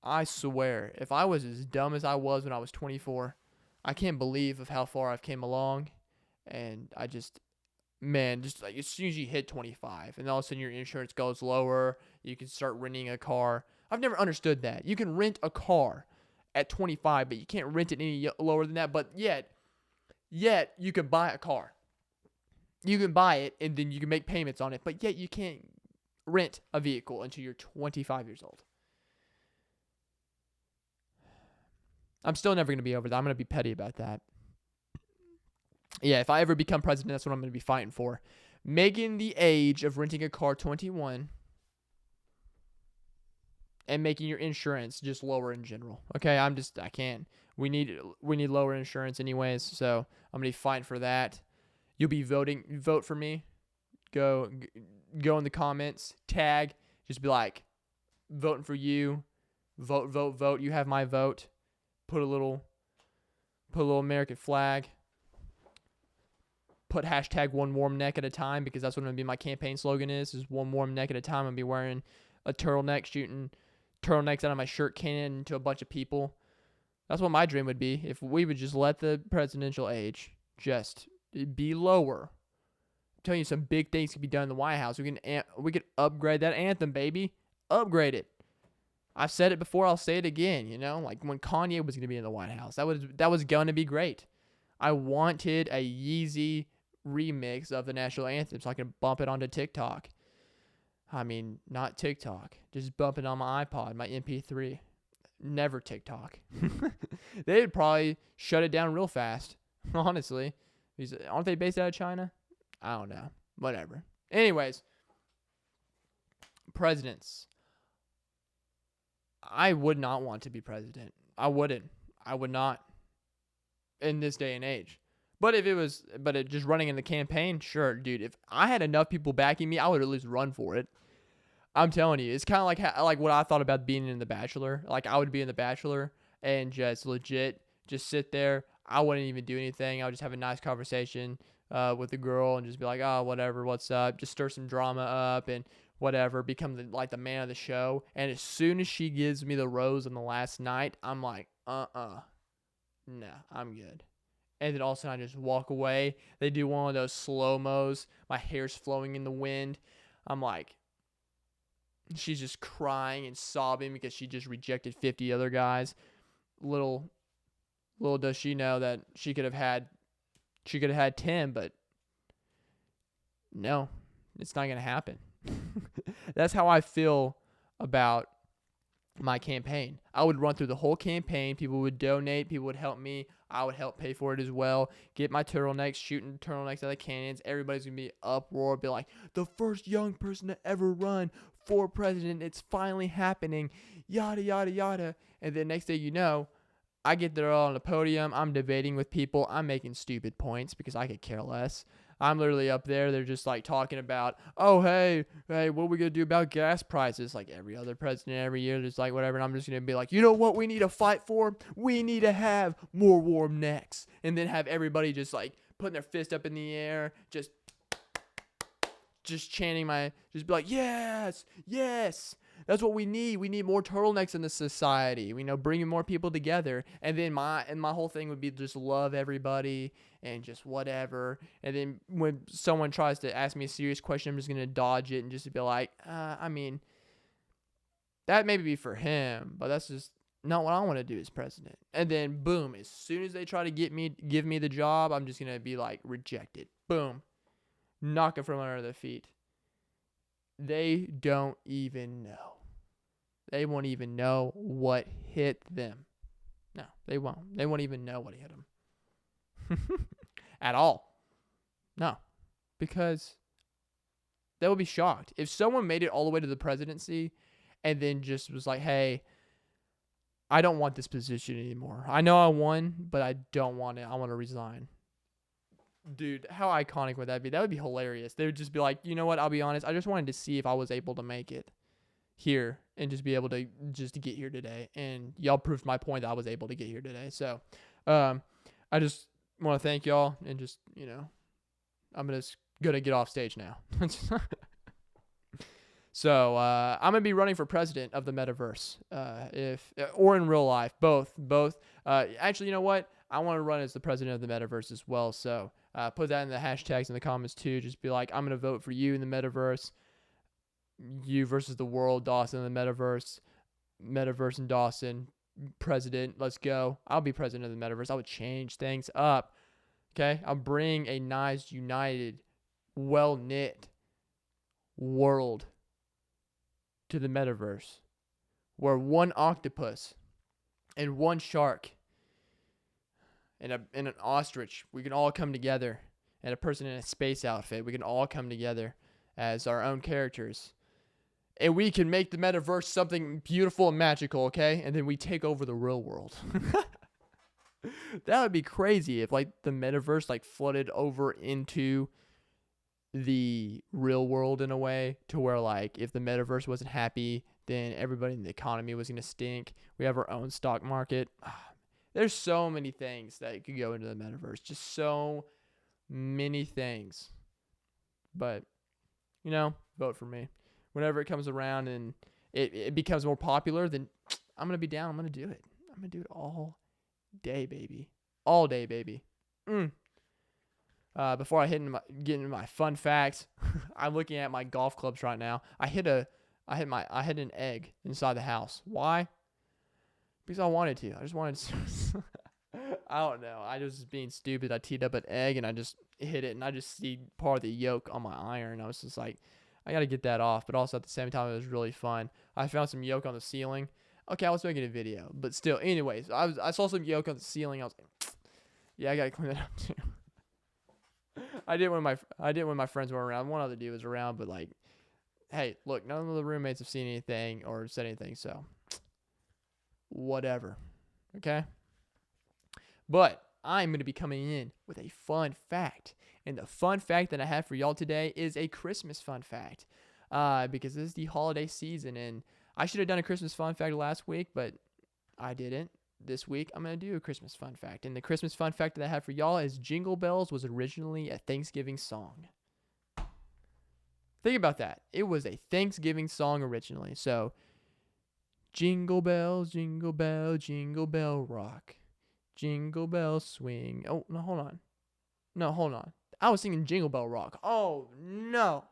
I swear, if I was as dumb as I was when I was 24, I can't believe of how far I've came along. And I just... Man, just like as soon as you hit 25 and all of a sudden your insurance goes lower, you can start renting a car. I've never understood that. You can rent a car at 25, but you can't rent it any lower than that. But yet you can buy a car. You can buy it and then you can make payments on it, but yet you can't rent a vehicle until you're 25 years old. I'm still never going to be over that. I'm going to be petty about that. Yeah, if I ever become president, that's what I'm going to be fighting for. Making the age of renting a car 21 and making your insurance just lower in general. Okay, I can't. We need lower insurance anyways, so I'm going to be fighting for that. You'll be vote for me. Go in the comments, tag, just be like, voting for you. Vote. You have my vote. Put a little American flag. Put hashtag one warm neck at a time, because that's what going to be my campaign slogan is one warm neck at a time. I'm going to be wearing a turtleneck, shooting turtlenecks out of my shirt cannon into a bunch of people. That's what my dream would be, if we would just let the presidential age just be lower. I'm telling you, some big things could be done in the White House. We could upgrade that anthem, baby. Upgrade it. I've said it before, I'll say it again, like when Kanye was going to be in the White House. That was going to be great. I wanted a Yeezy remix of the national anthem so I could bump it onto TikTok. I mean, not TikTok. Just bump it on my iPod, my MP3. Never TikTok. They'd probably shut it down real fast, honestly. Aren't they based out of China? I don't know. Whatever. Anyways, presidents. I would not want to be president. I would not in this day and age. But just running in the campaign, sure, dude. If I had enough people backing me, I would at least run for it. I'm telling you, it's kind of like what I thought about being in The Bachelor. Like, I would be in The Bachelor and just legit just sit there. I wouldn't even do anything. I would just have a nice conversation with the girl and just be like, oh, whatever, what's up? Just stir some drama up and whatever. Become the man of the show. And as soon as she gives me the rose on the last night, I'm like, no, I'm good. And then all of a sudden I just walk away. They do one of those slow-mos. My hair's flowing in the wind. I'm like, she's just crying and sobbing because she just rejected 50 other guys. Little does she know that she could have had 10, but no, it's not going to happen. That's how I feel about my campaign. I would run through the whole campaign. People would donate. People would help me. I would help pay for it as well. Get my turtlenecks, shooting turtlenecks out of cannons. Everybody's going to be uproar. Be like, the first young person to ever run for president. It's finally happening. Yada, yada, yada. And then next day you know, I get there all on the podium. I'm debating with people. I'm making stupid points because I could care less. I'm literally up there. They're just like talking about, oh, hey, what are we going to do about gas prices? Like every other president every year, just like whatever. And I'm just going to be like, you know what we need to fight for? We need to have more warm necks. And then have everybody just like putting their fist up in the air, just chanting just be like, yes, yes. That's what we need. We need more turtlenecks in the society. Bringing more people together. And then my whole thing would be just love everybody and just whatever. And then when someone tries to ask me a serious question, I'm just going to dodge it and just be like, that may be for him, but that's just not what I want to do as president. And then boom, as soon as they try to give me the job, I'm just going to be like rejected. Boom. Knock it from under their feet. They don't even know. They won't even know what hit them. No, they won't. They won't even know what hit them. At all. No. Because they would be shocked. If someone made it all the way to the presidency and then just was like, hey, I don't want this position anymore. I know I won, but I don't want it. I want to resign. Dude, how iconic would that be? That would be hilarious. They would just be like, you know what? I'll be honest. I just wanted to see if I was able to make it here and just be able to get here today. And y'all proved my point that I was able to get here today. So, I just want to thank y'all and just, I'm just going to get off stage now. So, I'm going to be running for president of the Metaverse, or in real life, both. Actually, you know what? I want to run as the president of the Metaverse as well. So, put that in the hashtags in the comments too. Just be like, I'm going to vote for you in the Metaverse. You versus the world, Dawson in the Metaverse and Dawson, president. Let's go. I'll be president of the Metaverse. I would change things up. Okay? I'll bring a nice, united, well-knit world to the Metaverse, where one octopus and one shark and an ostrich, we can all come together, and a person in a space outfit, we can all come together as our own characters, and we can make the Metaverse something beautiful and magical, okay? And then we take over the real world. That would be crazy if, like, the Metaverse, like, flooded over into the real world in a way to where, like, if the Metaverse wasn't happy, then everybody in the economy was going to stink. We have our own stock market. There's so many things that could go into the Metaverse. Just so many things. But, vote for me. Whenever it comes around and it becomes more popular, then I'm going to be down. I'm going to do it. I'm going to do it all day, baby. All day, baby. Before I get into my fun facts, I'm looking at my golf clubs right now. I hit an egg inside the house. Why? Because I wanted to. I just wanted to. I don't know. I was just being stupid. I teed up an egg and I just hit it, and I just see part of the yolk on my iron. I was just like, I got to get that off. But also at the same time, it was really fun. I found some yolk on the ceiling. Okay, I was making a video, but still. Anyways, I saw some yolk on the ceiling. I was like, yeah, I got to clean that up too. I did when my friends weren't around. One other dude was around, but like, hey, look, none of the roommates have seen anything or said anything, so whatever. Okay? But I'm going to be coming in with a fun fact. And the fun fact that I have for y'all today is a Christmas fun fact. Because this is the holiday season, and I should have done a Christmas fun fact last week, but I didn't. This week, I'm going to do a Christmas fun fact. And the Christmas fun fact that I have for y'all is Jingle Bells was originally a Thanksgiving song. Think about that. It was a Thanksgiving song originally. So, jingle bells, jingle bell rock. Jingle bells swing. Oh, no, hold on. I was singing Jingle Bell Rock. Oh, no.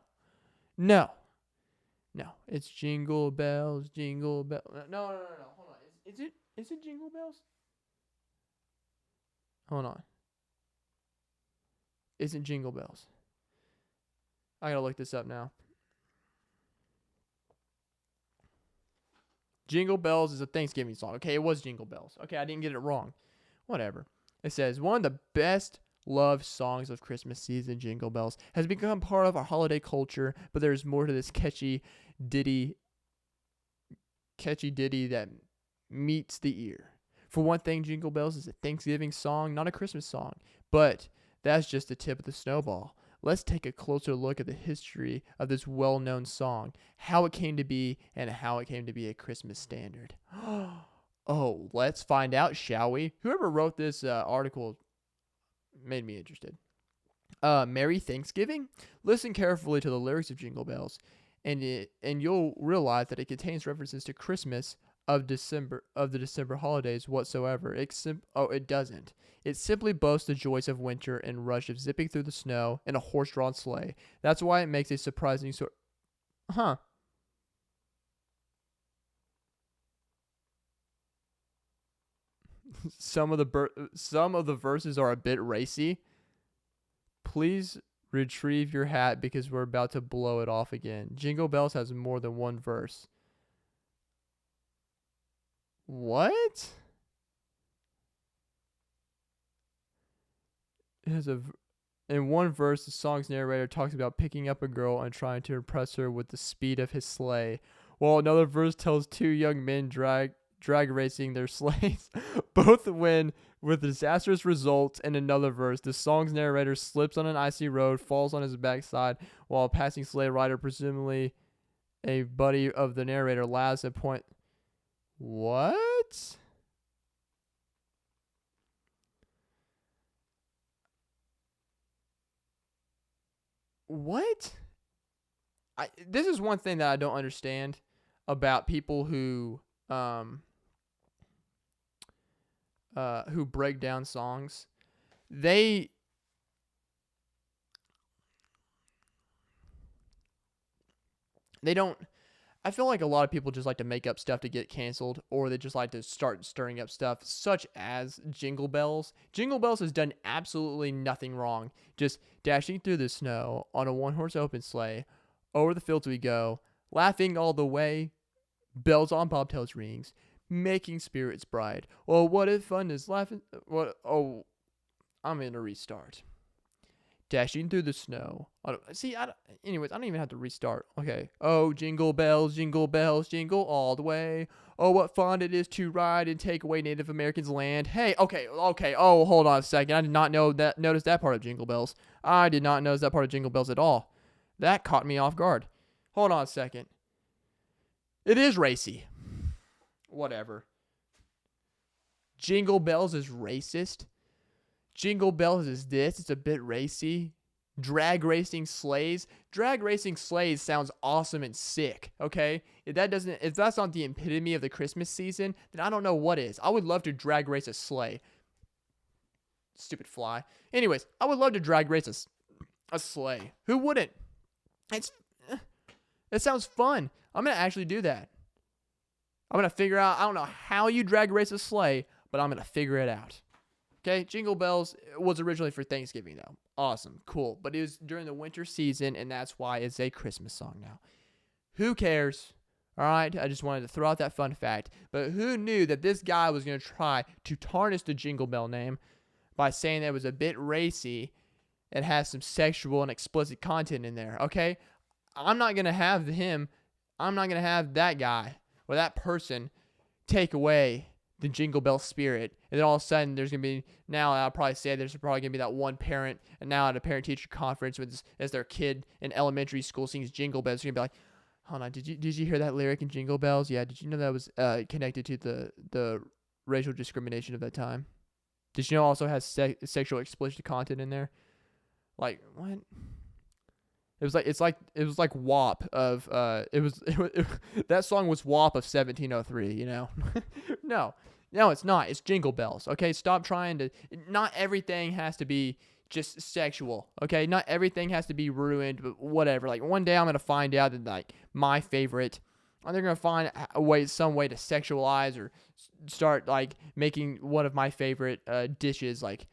It's Jingle Bells, Jingle Bell. No. Hold on. Is it Jingle Bells? Hold on. Isn't Jingle Bells? I gotta look this up now. Jingle Bells is a Thanksgiving song. Okay, it was Jingle Bells. Okay, I didn't get it wrong. Whatever. It says, one of the best loved songs of Christmas season, Jingle Bells, has become part of our holiday culture, but there's more to this catchy ditty that meets the ear. For one thing, Jingle Bells is a Thanksgiving song, not a Christmas song. But that's just the tip of the snowball. Let's take a closer look at the history of this well-known song, how it came to be, and how it came to be a Christmas standard. Oh, let's find out, shall we? Whoever wrote this article made me interested. Merry Thanksgiving? Listen carefully to the lyrics of Jingle Bells, and you'll realize that it contains references to Christmas of the December holidays whatsoever. It doesn't. It simply boasts the joys of winter and rush of zipping through the snow in a horse-drawn sleigh. That's why it makes a surprising sort. Huh. some of the verses are a bit racy. Please retrieve your hat because we're about to blow it off again. Jingle Bells has more than one verse. What? It has in one verse, the song's narrator talks about picking up a girl and trying to impress her with the speed of his sleigh, while another verse tells two young men drag racing their sleighs both win with disastrous results. In another verse, the song's narrator slips on an icy road, falls on his backside, while a passing sleigh rider, presumably a buddy of the narrator, laughs and point. What? What? This is one thing that I don't understand about people who break down songs. They don't. I feel like a lot of people just like to make up stuff to get canceled, or they just like to start stirring up stuff, such as Jingle Bells. Jingle Bells has done absolutely nothing wrong. Just dashing through the snow on a one-horse open sleigh, over the fields we go, laughing all the way, bells on bobtails rings, making spirits bright. Oh, what if fun is laughing? What? Oh, I'm gonna restart. Dashing through the snow. Anyways, I don't even have to restart. Okay. Oh, jingle bells, jingle all the way. Oh, what fun it is to ride and take away Native Americans' land. Hey, okay. Oh, hold on a second. I did not notice that part of Jingle Bells. I did not notice that part of Jingle Bells at all. That caught me off guard. Hold on a second. It is racy. Whatever. Jingle Bells is racist. Jingle Bells is this. It's a bit racy. Drag racing sleighs. Drag racing sleighs sounds awesome and sick, okay? If that's not the epitome of the Christmas season, then I don't know what is. I would love to drag race a sleigh. Stupid fly. Anyways, I would love to drag race a sleigh. Who wouldn't? It sounds fun. I'm going to actually do that. I'm going to figure out, I don't know how you drag race a sleigh, but I'm going to figure it out. Okay, Jingle Bells was originally for Thanksgiving, though. Awesome, cool. But it was during the winter season, and that's why it's a Christmas song now. Who cares? All right, I just wanted to throw out that fun fact. But who knew that this guy was going to try to tarnish the Jingle Bell name by saying that it was a bit racy and has some sexual and explicit content in there, okay? I'm not going to have that guy or that person take away the Jingle Bell spirit, and then all of a sudden there's gonna be, now I'll probably say there's probably gonna be that one parent, and now at a parent-teacher conference as their kid in elementary school sings Jingle Bells, they're gonna be like, hold on, did you hear that lyric in Jingle Bells? Yeah, did you know that was connected to the racial discrimination of that time? Did you know it also has sexual explicit content in there? Like what? It was like WAP of that song was WAP of 1703, you know. No, it's not. It's Jingle Bells. Okay, stop trying to. Not everything has to be just sexual. Okay, not everything has to be ruined. But whatever. Like one day I'm gonna find out that like my favorite, and they're gonna find some way to sexualize or start like making one of my favorite dishes like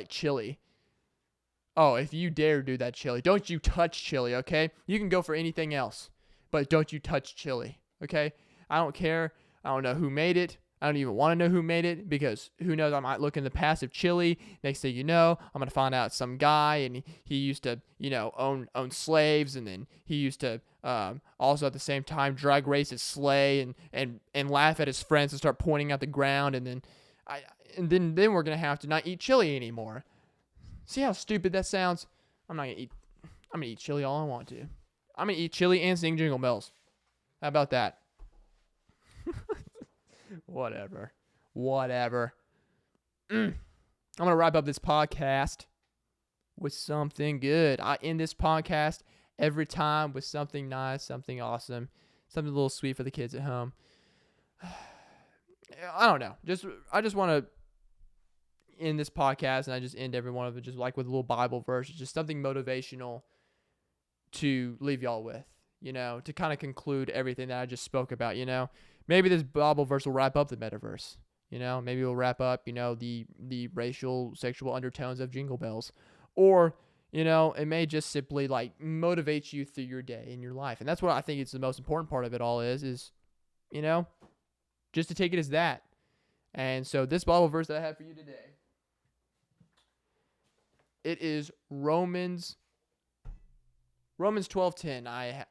chili. Oh, if you dare do that chili, don't you touch chili, okay? You can go for anything else, but don't you touch chili, okay? I don't care. I don't know who made it. I don't even want to know who made it because who knows, I might look in the past of chili. Next thing you know, I'm going to find out some guy and he used to, own slaves, and then he used to also at the same time drag race his sleigh and laugh at his friends and start pointing at the ground, and then we're going to have to not eat chili anymore. See how stupid that sounds? I'm gonna eat chili all I want to. I'm gonna eat chili and sing Jingle Bells. How about that? Whatever. I'm gonna wrap up this podcast with something good. I end this podcast every time with something nice, something awesome, something a little sweet for the kids at home. I don't know. I just want to in this podcast, and I just end every one of it just like with a little Bible verse, just something motivational to leave y'all with, to kind of conclude everything that I just spoke about, maybe this Bible verse will wrap up the metaverse, You know, maybe we'll wrap up, the racial, sexual undertones of Jingle Bells. Or, it may just simply like motivate you through your day and your life. And that's what I think is the most important part of it all is, just to take it as that. And so this Bible verse that I have for you today, it is Romans 12:10. I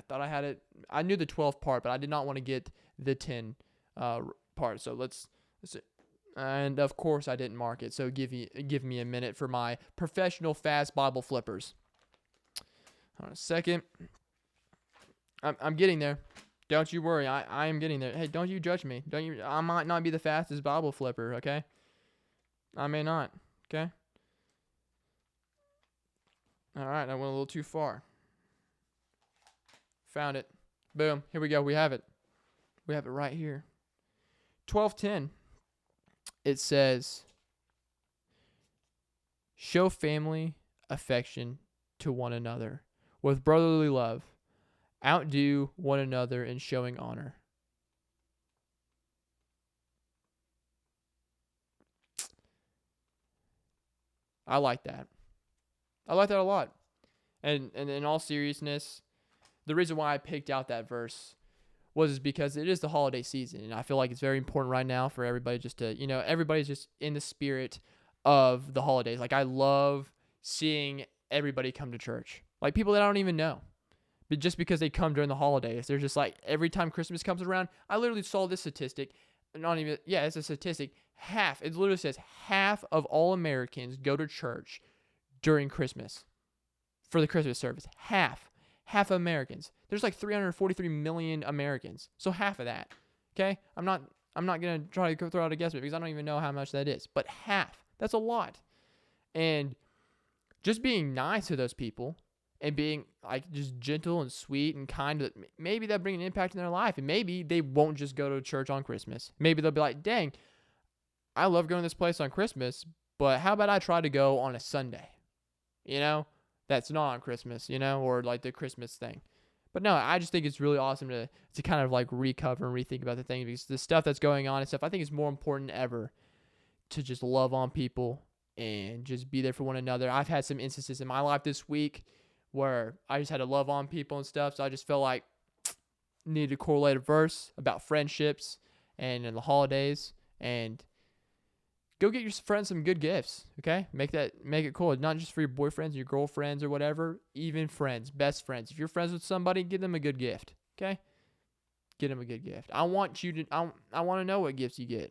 thought I had it. I knew the 12th part, but I did not want to get the 10 part. So let's see. And of course I didn't mark it. So give me a minute for my professional fast Bible flippers. Hold on a second. I'm getting there. Don't you worry. I am getting there. Hey, don't you judge me. I might not be the fastest Bible flipper, okay? I may not, okay? All right, I went a little too far. Found it. Boom. Here we go. We have it. We have it right here. 12:10. It says, show family affection to one another with brotherly love. Outdo one another in showing honor. I like that. I like that a lot. And in all seriousness, the reason why I picked out that verse was because it is the holiday season. And I feel like it's very important right now for everybody just to, everybody's just in the spirit of the holidays. Like, I love seeing everybody come to church. Like, people that I don't even know. But just because they come during the holidays, they're just like, every time Christmas comes around, I literally saw this statistic. It's a statistic. It literally says half of all Americans go to church during Christmas for the Christmas service. Half of Americans. There's like 343 million Americans. So half of that. Okay? I'm not going to try to throw out a guesstimate because I don't even know how much that is. But half. That's a lot. And just being nice to those people and being like just gentle and sweet and kind, maybe that'll bring an impact in their life. And maybe they won't just go to church on Christmas. Maybe they'll be like, dang, I love going to this place on Christmas, but how about I try to go on a Sunday? That's not on Christmas, or like the Christmas thing. But no, I just think it's really awesome to kind of like recover and rethink about the thing, because the stuff that's going on and stuff, I think it's more important than ever to just love on people and just be there for one another. I've had some instances in my life this week where I just had to love on people and stuff. So I just felt like needed to correlate a verse about friendships and in the holidays, and go get your friends some good gifts, okay? Make it cool. Not just for your boyfriends, your girlfriends, or whatever. Even friends, best friends. If you're friends with somebody, give them a good gift, okay? Get them a good gift. I want to know what gifts you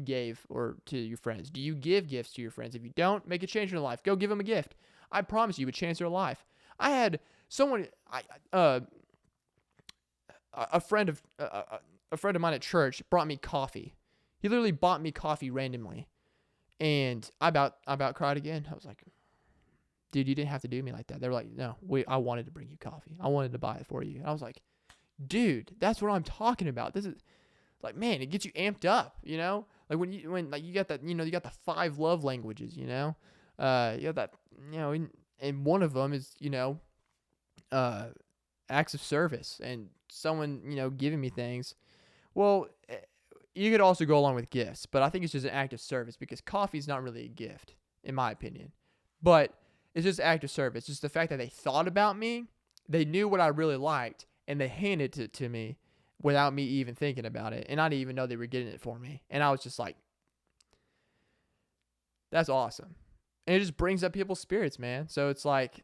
gave or to your friends. Do you give gifts to your friends? If you don't, make a change in their life. Go give them a gift. I promise you, it would change their life. I had someone, a friend of mine at church brought me coffee. He literally bought me coffee randomly, and I about cried again. I was like, dude, you didn't have to do me like that. They were like, no, I wanted to bring you coffee. I wanted to buy it for you. And I was like, dude, that's what I'm talking about. This is like, man, it gets you amped up, like when you got that, you got the 5 love languages, you got that, and one of them is, acts of service and someone, giving me things. Well, you could also go along with gifts, but I think it's just an act of service, because coffee is not really a gift, in my opinion. But it's just an act of service. Just the fact that they thought about me, they knew what I really liked, and they handed it to me without me even thinking about it. And I didn't even know they were getting it for me. And I was just like, that's awesome. And it just brings up people's spirits, man. So it's like,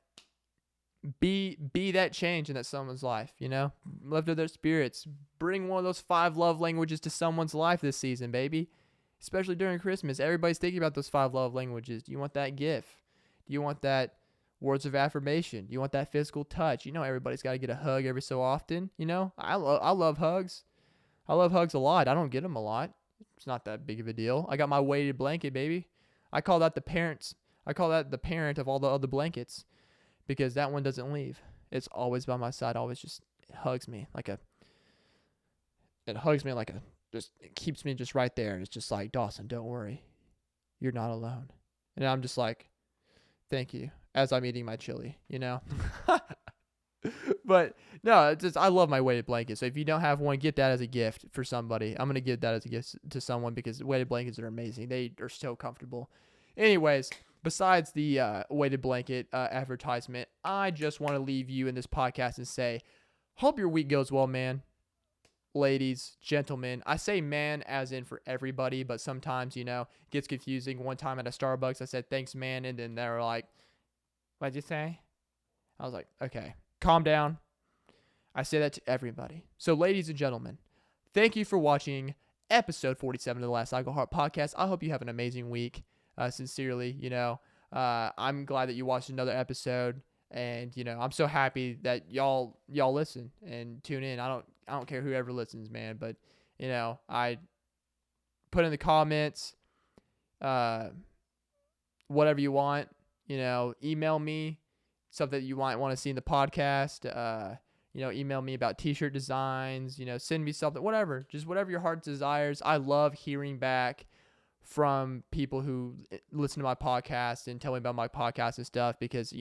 be that change in that someone's life, lift up their spirits. Bring one of those 5 love languages to someone's life this season, baby. Especially during Christmas, everybody's thinking about those 5 love languages. Do you want that gift? Do you want that words of affirmation? Do you want that physical touch? Everybody's got to get a hug every so often. I love hugs. I love hugs a lot. I don't get them a lot. It's not that big of a deal. I got my weighted blanket, baby. I call that the parent of all the other blankets, because that one doesn't leave. It's always by my side. Always just hugs me like a, just it keeps me just right there. And it's just like, Dawson, don't worry. You're not alone. And I'm just like, thank you, as I'm eating my chili, But But no, it's just, I love my weighted blanket. So if you don't have one, get that as a gift for somebody. I'm going to give that as a gift to someone because weighted blankets are amazing. They are so comfortable. Anyways, besides the weighted blanket advertisement, I just want to leave you in this podcast and say, hope your week goes well, man. Ladies, gentlemen. I say man as in for everybody, but sometimes, it gets confusing. One time at a Starbucks, I said, thanks, man. And then they were like, what'd you say? I was like, okay, calm down. I say that to everybody. So, ladies and gentlemen, thank you for watching episode 47 of the Last I Go Heart podcast. I hope you have an amazing week. Sincerely, I'm glad that you watched another episode, and I'm so happy that y'all listen and tune in. I don't care whoever listens, man, but I put in the comments, whatever you want. Email me stuff that you might want to see in the podcast. Email me about t-shirt designs. Send me something, whatever, just whatever your heart desires. I love hearing back from people who listen to my podcast and tell me about my podcast and stuff because,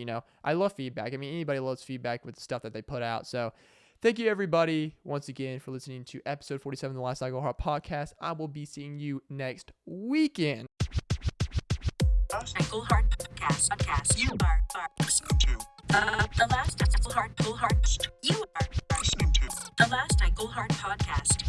I love feedback. I mean, anybody loves feedback with the stuff that they put out. So thank you, everybody, once again for listening to episode 47 of the Last I Go Heart podcast. I will be seeing you next weekend. Jingle Heart podcast. You are listening to the Last Jingle Heart podcast. You are listening to the Last Jingle Heart podcast.